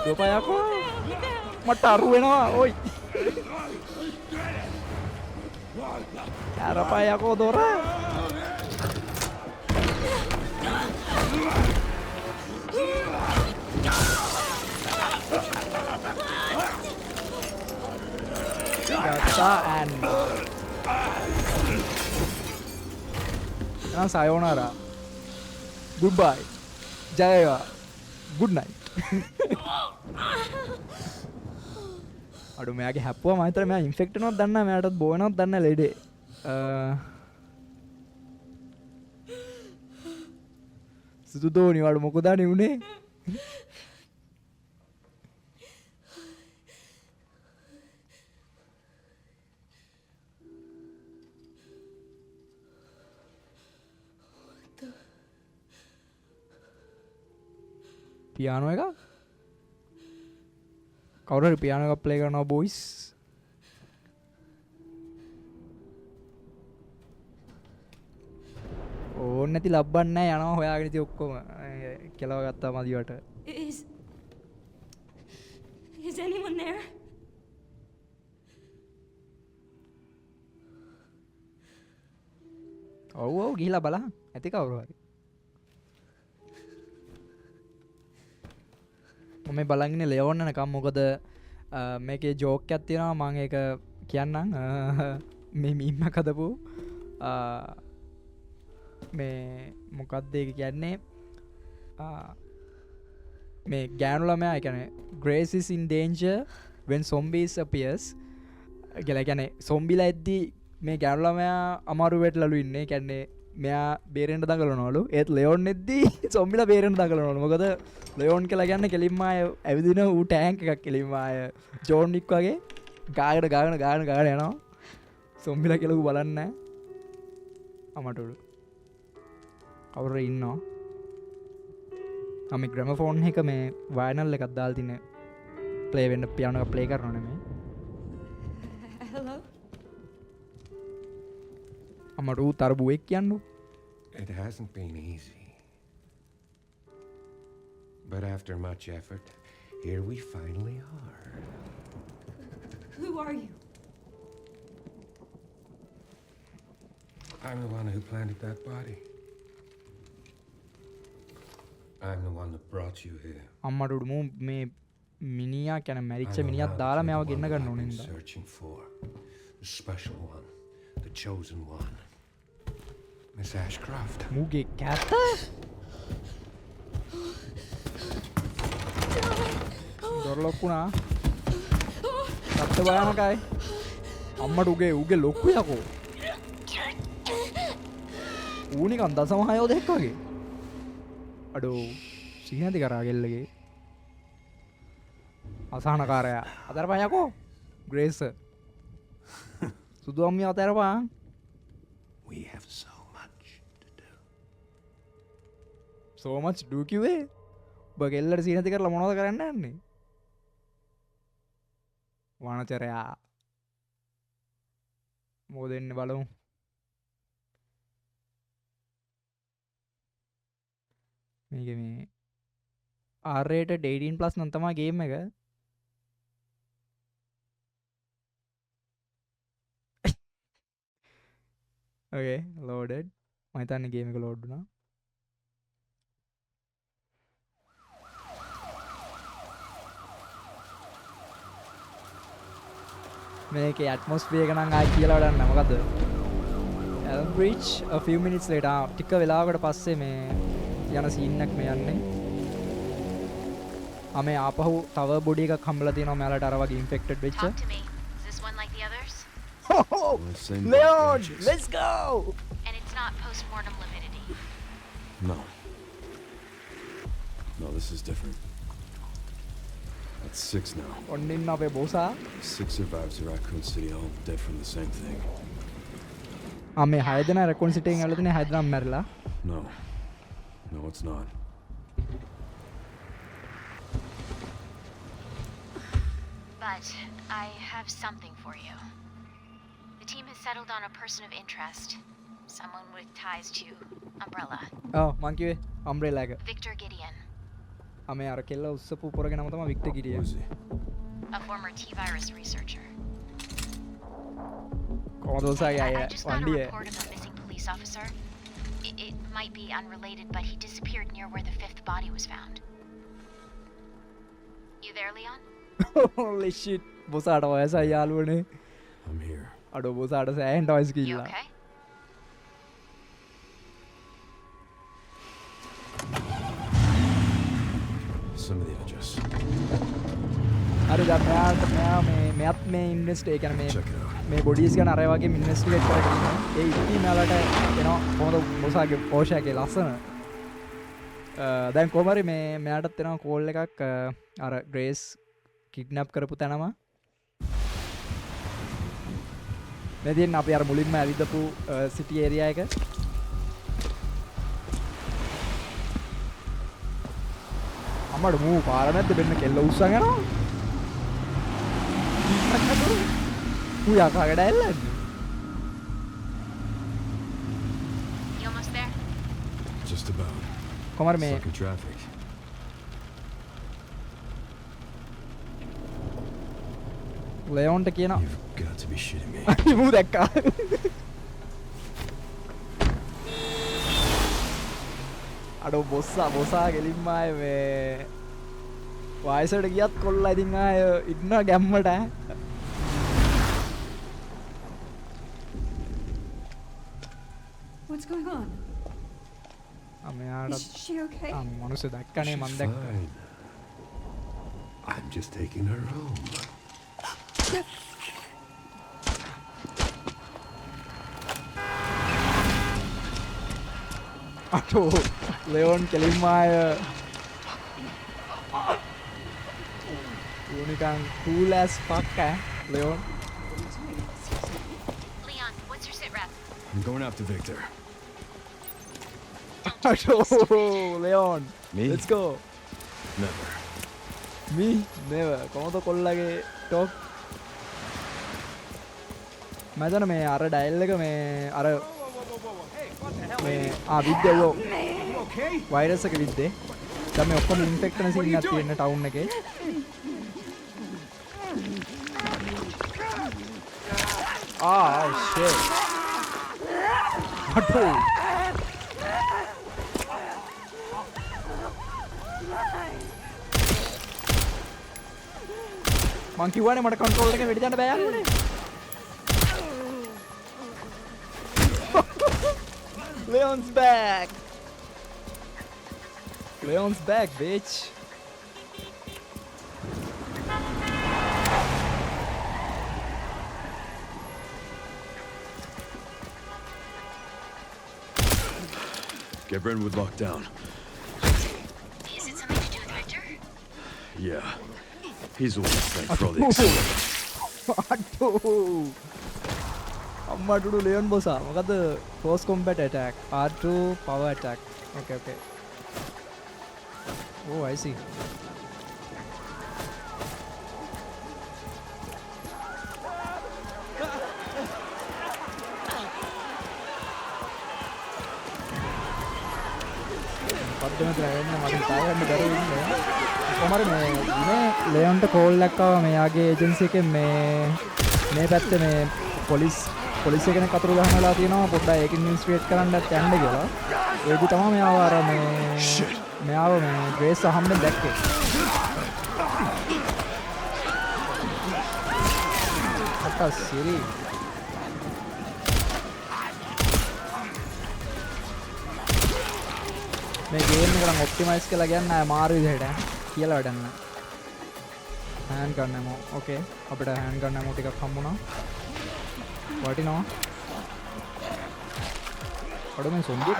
දුවපයකෝ. මට අරු වෙනවා. ඔයි. අරපයකෝ දොර. සයෝනාරා good bye ජය වේවා good night අඩු මෙයාගේ හැප්පුවා මම හිතලා මෙයා ඉන්ෆෙක්ට් වෙනවද දන්නේ නැහැ මෙයාටත් බෝ වෙනවද දන්නේ නැහැ ලෙඩේ සුදුදෝනි වල මොකද අනේ උනේ පියානෝ එක කවුරු හරි පියානෝ එක ප්ලේ කරනවා බොයිස් ඕන්න නැති ලබ්බන්නේ නැහැ යනවා හොයාගෙන ඉතින් ඔක්කොම කෙලව ගත්තා මදිවට Is anyone there? ඔව් ඔව් ගිහිලා බලන්න ඇති කවුරු හරි මම බලන් ඉන්නේ ලෙෝන් යනකම් මොකද මේකේ ජෝක් එකක් තියෙනවා මම ඒක කියන්නම් මේ මීම් එක හදපු මේ මොකක්ද ඒක කියන්නේ මේ ගෑනු ළමයා ඒ කියන්නේ Grace is in danger when zombies appears කියලා කියන්නේ සොම්බිලා එද්දි මේ ගෑනු ළමයා අමාරු වෙట్లලු ඉන්නේ කියන්නේ මෙයා බේරෙන්න දඟලනවලු ඒත් ලෙෝන් එද්දි සොම්බිලා බේරෙන්න දඟලනවලු මොකද ලෙෝන් කියලා කියන්නේ කෙලින්ම ආය ඇවිදින ඌ ටැංක් එකක් කෙලින්ම ආය ජෝන් නික් වගේ ගාගෙන යනවා සොම්බිලා කියලා ඌ බලන්නේ නැහැ අමටුළු කවුරු ඉන්නවා අපි ග්‍රැමෆෝන් එක මේ වයනල් එකක් දාලා තින්නේ ප්ලේ වෙන්න පියානෝ එක ප්ලේ කරනවා නෙමෙයි Hello? අමටු තරබුවෙක් කියන්නු It hasn't been easy. But after much effort, here we finally are. Who are you? I'm the one who planted that body. I'm the one that brought you here. අම්මට මූ මේ මිනිහා කියන මැරිච්ච I'm මිනිහා allowed දාලා to be මෙයාව the ගෙන්න one ගන්න I've ඕනේ been නේද searching for. The special one. The chosen one. Miss Ashcroft. මූගේ කැත දොර ලොක්ුණා සත්‍ය භයානකයි අම්මට උගේ ලොක්කු යකෝ ඌනිකන් දසම හයෝ දෙක් වගේ අඩෝ සිහිනති කරා කෙල්ලගේ අසහනකාරයා අතරපන් යකෝ ග්‍රේස් සුදු අම්මිය අතරපන් We have so much to do. so much do කිව්වේ ඔබ කෙල්ලට සිහිනති කරලා මොනවද කරන්න යන්නේ වනචරයා මොකද එන්නේ බලමු මේක මේ R rated 18+ නම් තමයි ගේම් එක okay loaded මම හිතන්නේ ගේම් එක load වුණා මේකේ ඇට්මොස්ෆියර් එක නම් ආයි කියලා වැඩක් නැහැ මොකද Elm Bridge a few minutes later ටික වෙලාවකට පස්සේ මේ යන සීන් එකක් මේ යන්නේ මේ ආපහු තව බොඩි එකක් හම්බලා තියෙනවා මෙයාලට අර වගේ ඉන්ෆෙක්ටඩ් වෙච්ච Talk to me. Is this one like the others? Leon let's go And it's not post-mortem lividity. No. No, this is different. That's 6 now. ඔන්න ඉන්න අපේ බෝසා 6 survivors of Raccoon City, all dead from the same thing. මේ 6 දෙනා රැකෝන් සිටි එකෙන් ඇවිල්ලා තියෙන 6 දෙනාම මැරිලා No. No, it's not. But I have something for you. The team has settled on a person of interest. Someone with ties to Umbrella. මං කිව්වේ අම්බ්‍රෙලා එක Victor Gideon. මේ අර කෙල්ල උස්සපු පොරගේ නම තමයි Victor Who ගිඩියන් is he? A former T-virus researcher. කොහොමද ඔසාගේ අය I just got a වණ්ඩිය report of a missing police officer. It might be unrelated, but he disappeared near where the 5th body was found. You there, Leon? holy shit බොසාට වයසයි යාළුවනේ I'm here. අඩෝ බොසාට සෑහෙන් toys You කිල්ලා okay? හරි දැන් මෙයා මෙයත් මේ invest ඒ කියන්නේ මේ බොඩීස් ගන්න අර වගේ ඉන්වෙස්ටිගේට් කරගෙන ඉන්නවා. ඒ ඉති මෙයාලට එනවා කොහොමද මොසාගේ පෝෂයාගේ ලස්සන. දැන් කොහොම හරි මේ මෙයාටත් එනවා කෝල් එකක් අර ග්‍රේස් කිඩ්නැප් කරපු තැනම. මේ තියෙන අපි අර මුලින්ම ඇවිදපු සිටි ඒරියා එක. අම්මඩ මූ පාර නැද්ද බෙන්න කෙල්ල උස්සන් යනවා. ඌ යකාගේ ඩැල්ලන්නේ. You almost there? Just about. කොහමද මේ Stuck in traffic. ලෙයොන්ට කියන You've got to be shitting me. මූ දැක්කා. අඩෝ බොස්සා ගෙලින්ම ආය මේ වයසට ගියත් කොල්ලා ඉතින් ආය ඉන්න ගැම්මට What's going on? මෙයාට Is she okay? මනුස්ස දැක්කනේ මන් දැක්ක. Fine. I'm just taking her home. අටෝ ලෙයොන් කෙලින්ම ආය නිකන් cool as fuck ලෙයොන්. Leon, what's your sit rep? I'm going after Victor. අටෝ ලෙයොන් Me? let's go. Never. me never කොහොමද කොල්ලගේ ටොක් මම මේ අර ඩයල් එක මේ අර මේ විද්‍යෝ වෛරස් එක විද්දේ දැන් මේ ඔක්කොම ඉන්ෆෙක්ට් වෙන සීන් එකක් තියෙන ටවුන් එකේ. shit අටෝ මං කිව්වනේ මට කන්ට්‍රෝල් එකෙන් වෙඩි දාන්න බෑ යන්නේ. Leon's back. Leon's back, bitch. Get Brentwood locked down. Is it something to do with Victor? Yeah. He's the one that's paying for all the excitement. අටෝ අම්මටුඩු ලෙයොන් බොසා මොකද force combat attack R2 power attack. Okay. Oh, I see. පද්දම තරගෙන මට හිතාගන්න බැරි ඉන්නේ. කොහමද මේ ලෙයොන්ට call එකක් ආවා මෙයාගේ ඒජන්සි එකෙන් මේ පැත්තේ මේ පොලිසිය කෙනෙක් අතුරු ගහනලා තියෙනවා පොඩ්ඩක් ඒකින් ඉන්ස්ටිගේට් කරන්නත් යන්න කියලා. ඒකු තමයි මෙයාව අර මෙයාව මේ ග්‍රේස් අහම්බෙන් දැක්කේ. අක්කා සිරි මේ ගේම් එක නම් ඔප්ටිමයිස් කරලා ගන්න අය මාරු විදිහට කියලා වැඩක් නැහැ. හෑන්ඩ් ගන්න ammo. ඕකේ. අපිට හෑන්ඩ් ගන්න ammo ටිකක් හම්බුණා. වටිනවා. අඩෝ මේ සොම්බි එක.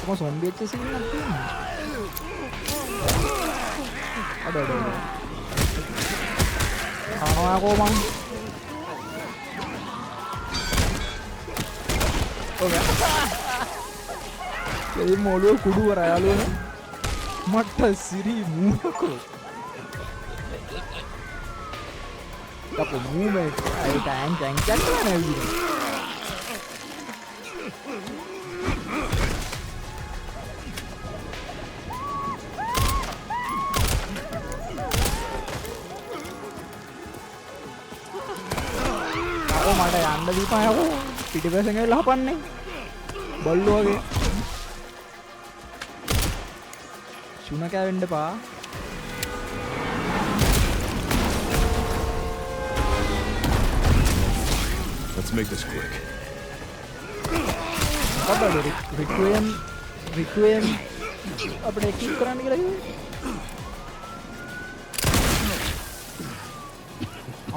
කොහොම සොම්බි එක්ක සීන් එකක් තියෙනවා. අඩෝ. ආවෝ මං. ඕකේ. ඒ මොළෝ කුඩු වර යාළුවනේ. මට සිරි මූණකෝ. අපෝ මූමෙන්ට් අය ටැන්ක් කරනවා නේද? මට යන්න දීපන් යකෝ පිටිපස්සෙන් ඇවිල්ලා හපන්නේ බල්ලෝ වගේ චුන කැවෙන්න එපා. Let's make this quick. Requiem අපිට එක්ක කරන්න කියලා කිව්වේ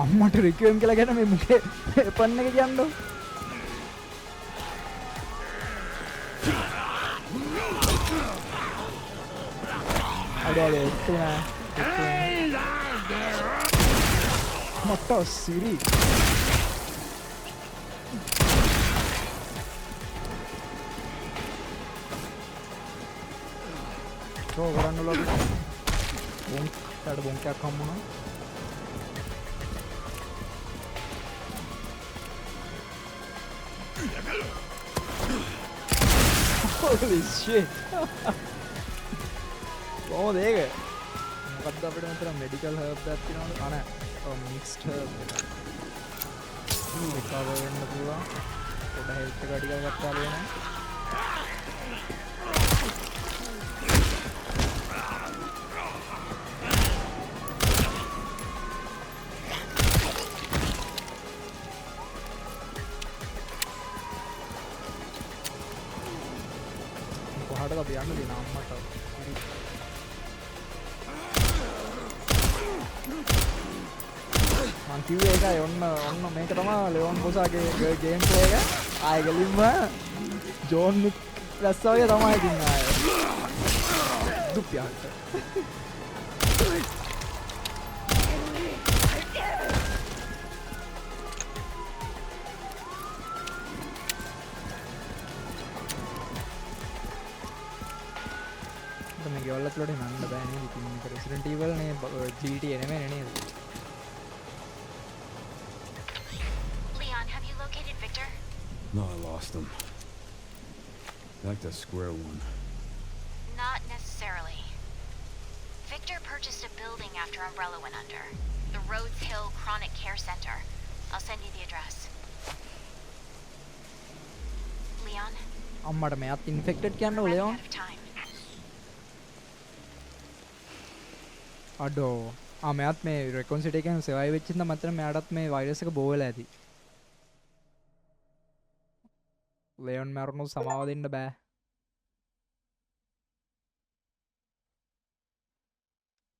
අම්මට රික්වෙම් කියලා ගැන මේ මුකේ පන්න එක කියන්නෝ අඩේ මට සිරි तो කරන්න ලොකු බොන්කට බොන්කයක් හම්බුණා holy shit කොහොමද ඒක මොකක්ද අපිට මෙතන මෙඩිකල් හර්බ් එකක් තියෙනවද අනේ මික්ස්ඩ් හර්බ් recover වෙන්න පුළුවන් පොඩ හෙල්ත් එක වැඩි කරගත්තා වෙනවා අපි යන්න දෙන අම්මට මං කිව්වේ ඒකයි ඔන්න මේක තමයි ලෙවන් බොසාගේ ගේම් ප්ලේ එක ආයෙ ගලින්ම ජෝන් නික් රැස්සා වගේ තමයි ඉතින් ආයෙ දුප්පියන්ට ගෙවල්ලතුලට නන්න බෑනේ ඉතින් මේක Resident Evil නේ GTA නෙමෙයි නේද Leon, have you located Victor? No, I lost him. Back to square one. Not necessarily. Victor purchased a building after Umbrella went under. The Rhodes Hill Chronic Care Center. I'll send you the address. Leon? අම්මට මෙයාත් ඉන්ෆෙක්ටඩ් කියන්නෝ We're running ලෙවන් out of time. අඩෝ මෙයාත් මේ රෙකොන් සිටි එකෙන් survive වෙච්ච ඉඳන් මතන මෙයාටත් මේ virus එක බෝ වෙලා ඇති ලෙයොන් මැරුණු සමාව දෙන්න බෑ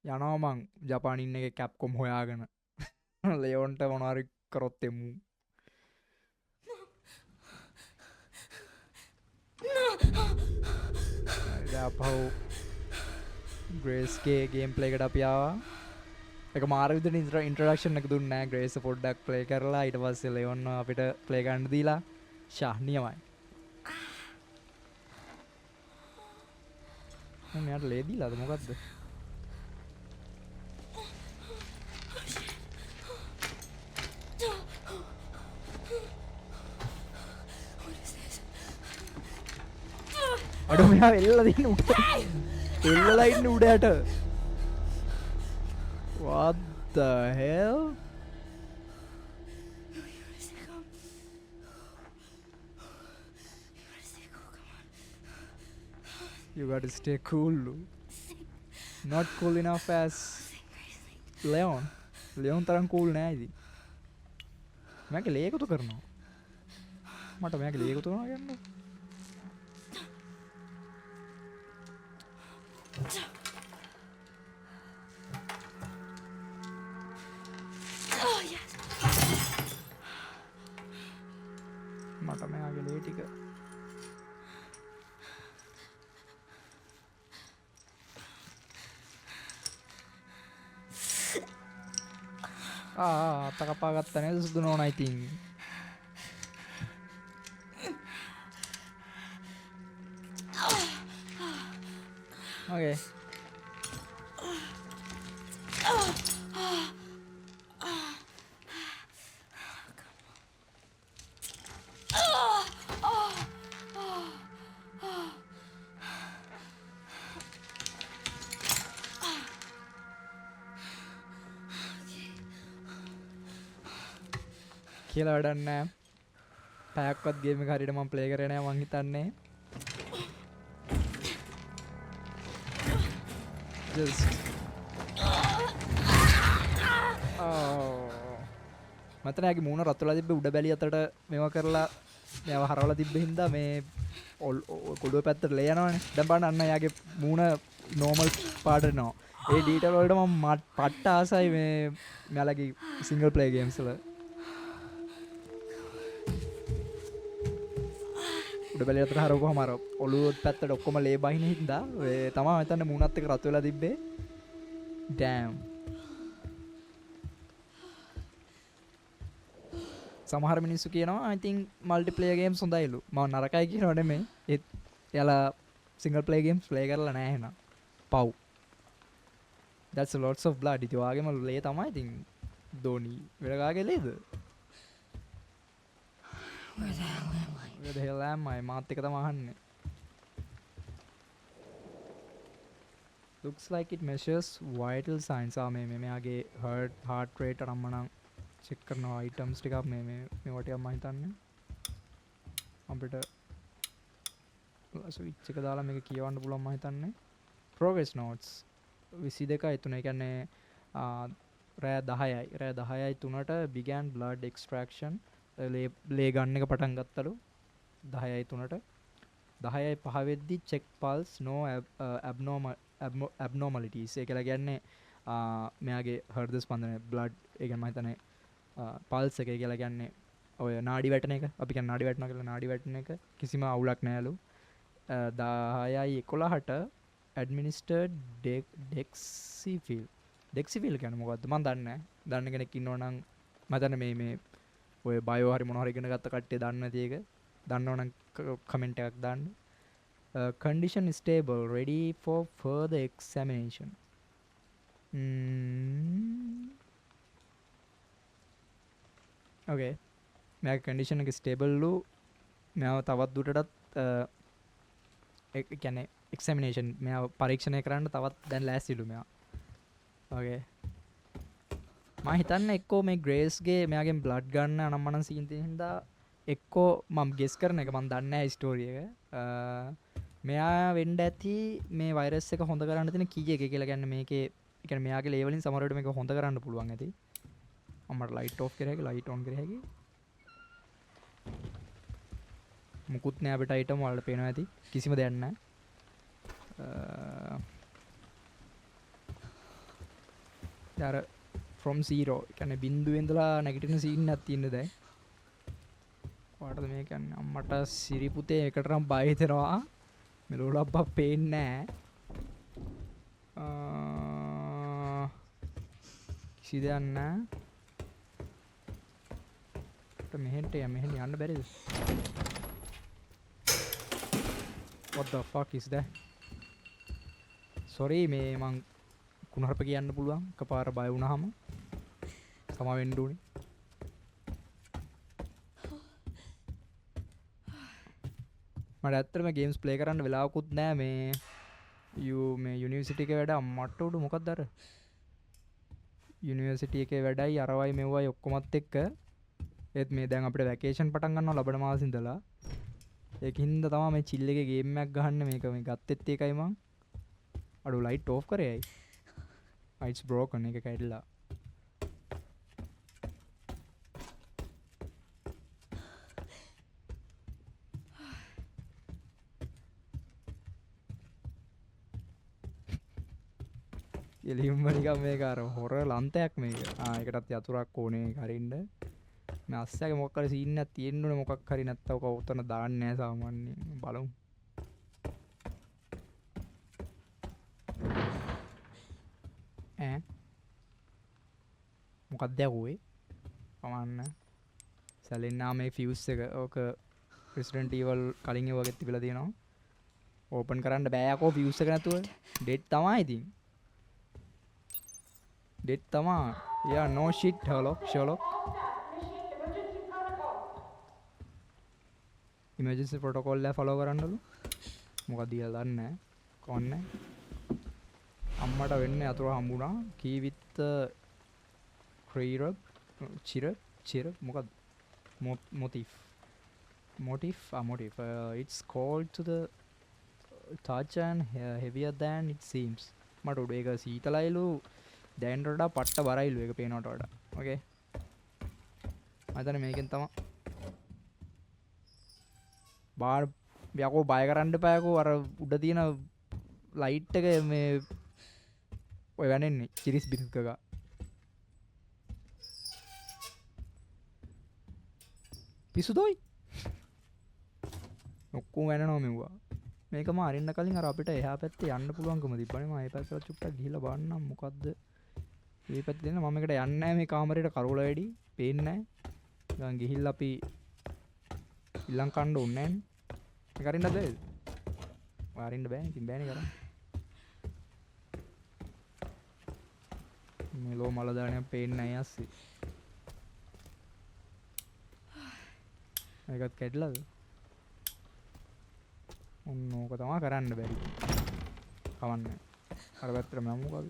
යනවා මං ජපාන් ඉන්න එකේ කැප්කොම් හොයාගෙන ලෙයොන්ට මොනවා හරි කරොත් එමු අපහු ග්‍රේස්ගේ ගේම් ප්ලේ එකට අපි ආවා ඒක මාර විදිහට ඉන්ට්‍රොඩක්ෂන් එක දුන්නේ නැහැ ග්‍රේස් පොඩ්ඩක් ප්ලේ කරලා ඊට පස්සේ ලෙයොන් අපිට ප්ලේ ගන්න දීලා ශාහ්නියමයි මෙයාට ලේ දීලාද මොකද්ද අඩෝ මෙයා එල්ලලා දින්න උඩ එල්ලලා ඉන්න උඩට what the hell you got to stay cool not cool enough as Leon තරම් cool නෑ ඉතින් මගේ ලේ එකතු කරනවා මට මගේ ලේ එකතු කරනවා කියන්නේ Oh, yes. මට මෙයාගේ ලේ ටික අත කපා ගත්තා නේද සුදු නෝනා ඉතින් okay කියලා වැඩක් නැහැ. පැයක්වත් ගේම් එක හරියට මම ප්ලේ කරේ නැහැ මං හිතන්නේ. just oh මතන යාගේ මූණ රතුලා තිබ්බේ උඩ බැලිය අතට මේවා කරලා මේවා හරවලා තිබ්බ හින්දා මේ කොළුව පැත්තට ලේ යනවනේ. දැන් බලන්න අන්න යාගේ මූණ නෝමල් පාට වෙනවා. ඒ ඩීටේල් වලට මම පට්ට ආසයි මේ මෙයාලගේ සිංගල් ප්ලේ ගේම්ස් වල. උඩ බැලිය අතට හරවපුවාම අර ඔළුව පැත්තට ඔක්කොම ලේ බහින හින්දා ඔය තමයි මෙතන මූණත් එක්ක රතු වෙලා තිබ්බේ. damn. සමහර මිනිස්සු කියනවා I think multiplayer games හොඳයිලු. මම නරකයි කියනව නෙමෙයි. ඒත් එයාලා single player games play කරලා නැහැ එහෙනම්. පව්. That's a lots of blood. ඉතින් වාගේම ලේ තමයි ඉතින් ධෝනි වෙලගාගේ ලේද? Where the hell am I? මාත් එක තමයි අහන්නේ. Looks like it measures vital signs. මේ මෙයාගේ heart rate අරම්මනම් චෙක් කරනවා items ටිකක් මේ ටිකක් මම හිතන්නේ අපිට ස්විච් එක දාලා මේක කියවන්න පුළුවන් මම හිතන්නේ progress notes 22යි 3 ඒ කියන්නේ රෑ 10යි 3ට began blood extraction ලේ ගන්න එක පටන් ගත්තලු 10යි 3ට 10යි 5 වෙද්දි check pulse no abnormalities ඒ කියලා කියන්නේ මෙයාගේ හෘද ස්පන්දනය blood ඒ කියන්නේ මම හිතන්නේ පල්ස් එක කියලා කියන්නේ ඔය නාඩි වැටෙන එක අපි කියන්නේ නාඩි වැටෙනවා කියලා නාඩි වැටෙන එක කිසිම අවුලක් නැහැලු 10යි 11ට administered dexifil කියන්නේ මොකද්ද මම දන්නේ නැහැ දන්න කෙනෙක් ඉන්නවනම් මම දන්නේ මේ ඔය බයෝ හරි මොනවා හරි ඉගෙන ගත්ත කට්ටිය දන්නේ නැති එක දන්නවනම් කමෙන්ට් එකක් දාන්න condition stable ready for further examination okay මේ කන්ඩිෂන් එක ස්ටේබල් ලු මෙව තවත් දුරටත් ඒ කියන්නේ එක්සැමිනේෂන් මෙව පරීක්ෂණය කරන්න තවත් දැන් ලෑස්තිලු මෙයා okay මම හිතන්නේ එක්කෝ මේ ග්‍රේස්ගේ මෙයාගෙන් බ්ලඩ් ගන්න අනම්මනම් සීන් තියෙන හින්දා එක්කෝ මම ගෙස් කරන එක මම දන්නේ නැහැ ස්ටෝරි එක මෙයා වෙන්න ඇති මේ වෛරස් එක හොඳ කරන්න තියෙන කී එක කියලා කියන්නේ මේකේ ඒ කියන්නේ මෙයාගේ ලේවලින් සමහර වෙලට මේක හොඳ කරන්න පුළුවන් ඇති අම්මට ලයිට් ඔෆ් කරේ හැකි ලයිට් ඔන් කරේ හැකි මුකුත් නෑ අපිට අයිටම් වලට පේනවා ඇති කිසිම දෙයක් නෑ යාර from 0 කියන්නේ බිඳුවේ ඉඳලා නැගිටින සීන් එකක් තියෙන දැන් ඔයාලට මේ කියන්නේ අම්මට සිරිපුතේ එකටනම් බය හිතෙනවා මෙලොවට අප්පා පේන්නේ නෑ කිසි දෙයක් නෑ මෙහෙන් යන්න බැරිද what the fuck is that sorry මේ මං කුණහරුප කියන්න පුළුවන් එකපාර බය වුණාම සමා වෙන්න ඕනේ මට ඇත්තටම ගේම්ස් ප්ලේ කරන්න වෙලාවකුත් නෑ මේ මේ යුනිවර්සිටි එකේ වැඩ මට උඩ මොකක්ද අර යුනිවර්සිටි එකේ වැඩයි අරවයි මෙව්වයි ඔක්කොමත් එක්ක ඒත් මේ දැන් අපිට වැකේෂන් පටන් ගන්නවා ලබන මාසෙ ඉඳලා ඒකින්ද තමයි මේ චිල් එකේ ගේම් එකක් ගහන්න මේක මේ ගත්තෙත් ඒකයි මං අඩු ලයිට් ඕෆ් කරේ අයි it's broken එක කැඩිලා එලියුම්ම නිකන් මේක අර හොර ලන්තයක් මේක ඒකටත් යතුරක් ඕනේ කරින්න මේ අස්සගේ මොකක් හරි සීන් එකක් තියෙන්න ඕනේ මොකක් හරි නැත්තව කවුතන දාන්නේ නැහැ සාමාන්‍යයෙන් බලමු මොකක්ද යකෝේ පමන්න සැලෙන්නා මේ ෆියුස් එක ඕක ප්‍රෙසිඩන්ට් ඊවල් කලින් ඒ වගේ තිබිලා තියෙනවා ඕපන් කරන්න බෑ යකෝ ෆියුස් එක නැතුව ඩෙඩ් තමයි ඉතින් ඩෙඩ් තමා යා no shit Sherlock emergency protocol එක follow කරන්නලු මොකද කියලා දන්නේ නැහැ කොන්නේ අම්මට වෙන්නේ අතුරු හම්බුණා කීවිත් චිර මොකද motif it's called to the touch and heavier than it seems මට උඩ ඒක සීතලයිලු දැන් වඩා පට්ට බරයිලු ඒක පේනවට වඩා okay මතන මේකෙන් තම බාර් යකෝ බය කරන්න එපායකෝ අර උඩ තියෙන ලයිට් එක මේ ඔය වැනෙන්නේ චිරිස් බිස්කක පිසුදොයි ඔක්කොම වැනෙනවා මෙව්වා මේකම අරින්න කලින් අර අපිට එහා පැත්තේ යන්න පුළුවන්කම තිබ්බනේ මම ඒ පැත්තට චුට්ටක් ගිහිල්ලා බලන්නම් මොකද්ද මේ පැත්තේ දෙන්න මම එකට යන්නේ නැහැ මේ කාමරේට කරවල වැඩි පේන්නේ නැහැ දැන් ගිහිල්ලා අපි ඊළඟ කණ්ඩ උන්නේ නැහැ නේ කරින්නද වරින්න බෑනේ ඉතින් බෑනේ කරන්නේ මේ ලෝ මල දාණයක් පේන්නේ නැහැ ඇස්සේ ඒකත් කැඩලාද ඔන්න ඕක තමයි කරන්න බැරි කවන්නේ අර පැත්තට මම මොකද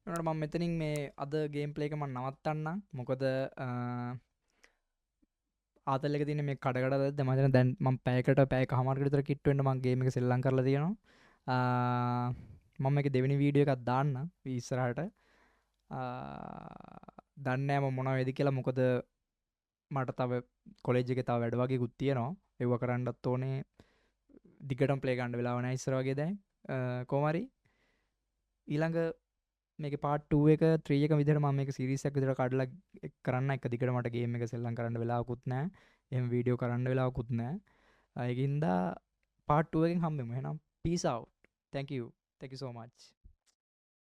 එනකොට මම මෙතනින් මේ අද ගේම් ප්ලේ එක මම නවත්තන්නම් මොකද ආතල් එක තියෙන මේ කඩ දැද්ද මම හිතන දැන් මම පැයකට පැයකමාරකට විතර කිට්ටු වෙන්න මම ගේම් එක සෙල්ලම් කරලා තියෙනවා මම මේක දෙවෙනි වීඩියෝ එකක් දාන්න ඉස්සරහට දන්නේ නැහැ මම මොනවද වෙද කියලා මොකද මට තව කොලෙජ් එකේ තව වැඩ වගේකුත් තියෙනවා ඒව කරන්නත් ඕනේ දිගටම ප්ලේ ගන්න වෙලාව නැහැ ඉස්සර වගේ දැන් කොහොම හරි ඊළඟ මේකේ part 2 එක 3 එක විදිහට මම මේක සීරීස් එකක් විදිහට කඩලා කරන්න එක දිගට මට ගේම් එක සෙල්ලම් කරන්න වෙලාවකුත් නැහැ එහෙම වීඩියෝ කරන්න වෙලාවකුත් නැහැ ඒකින්ද part 2 එකෙන් හම්බෙමු එහෙනම් peace out thank you so much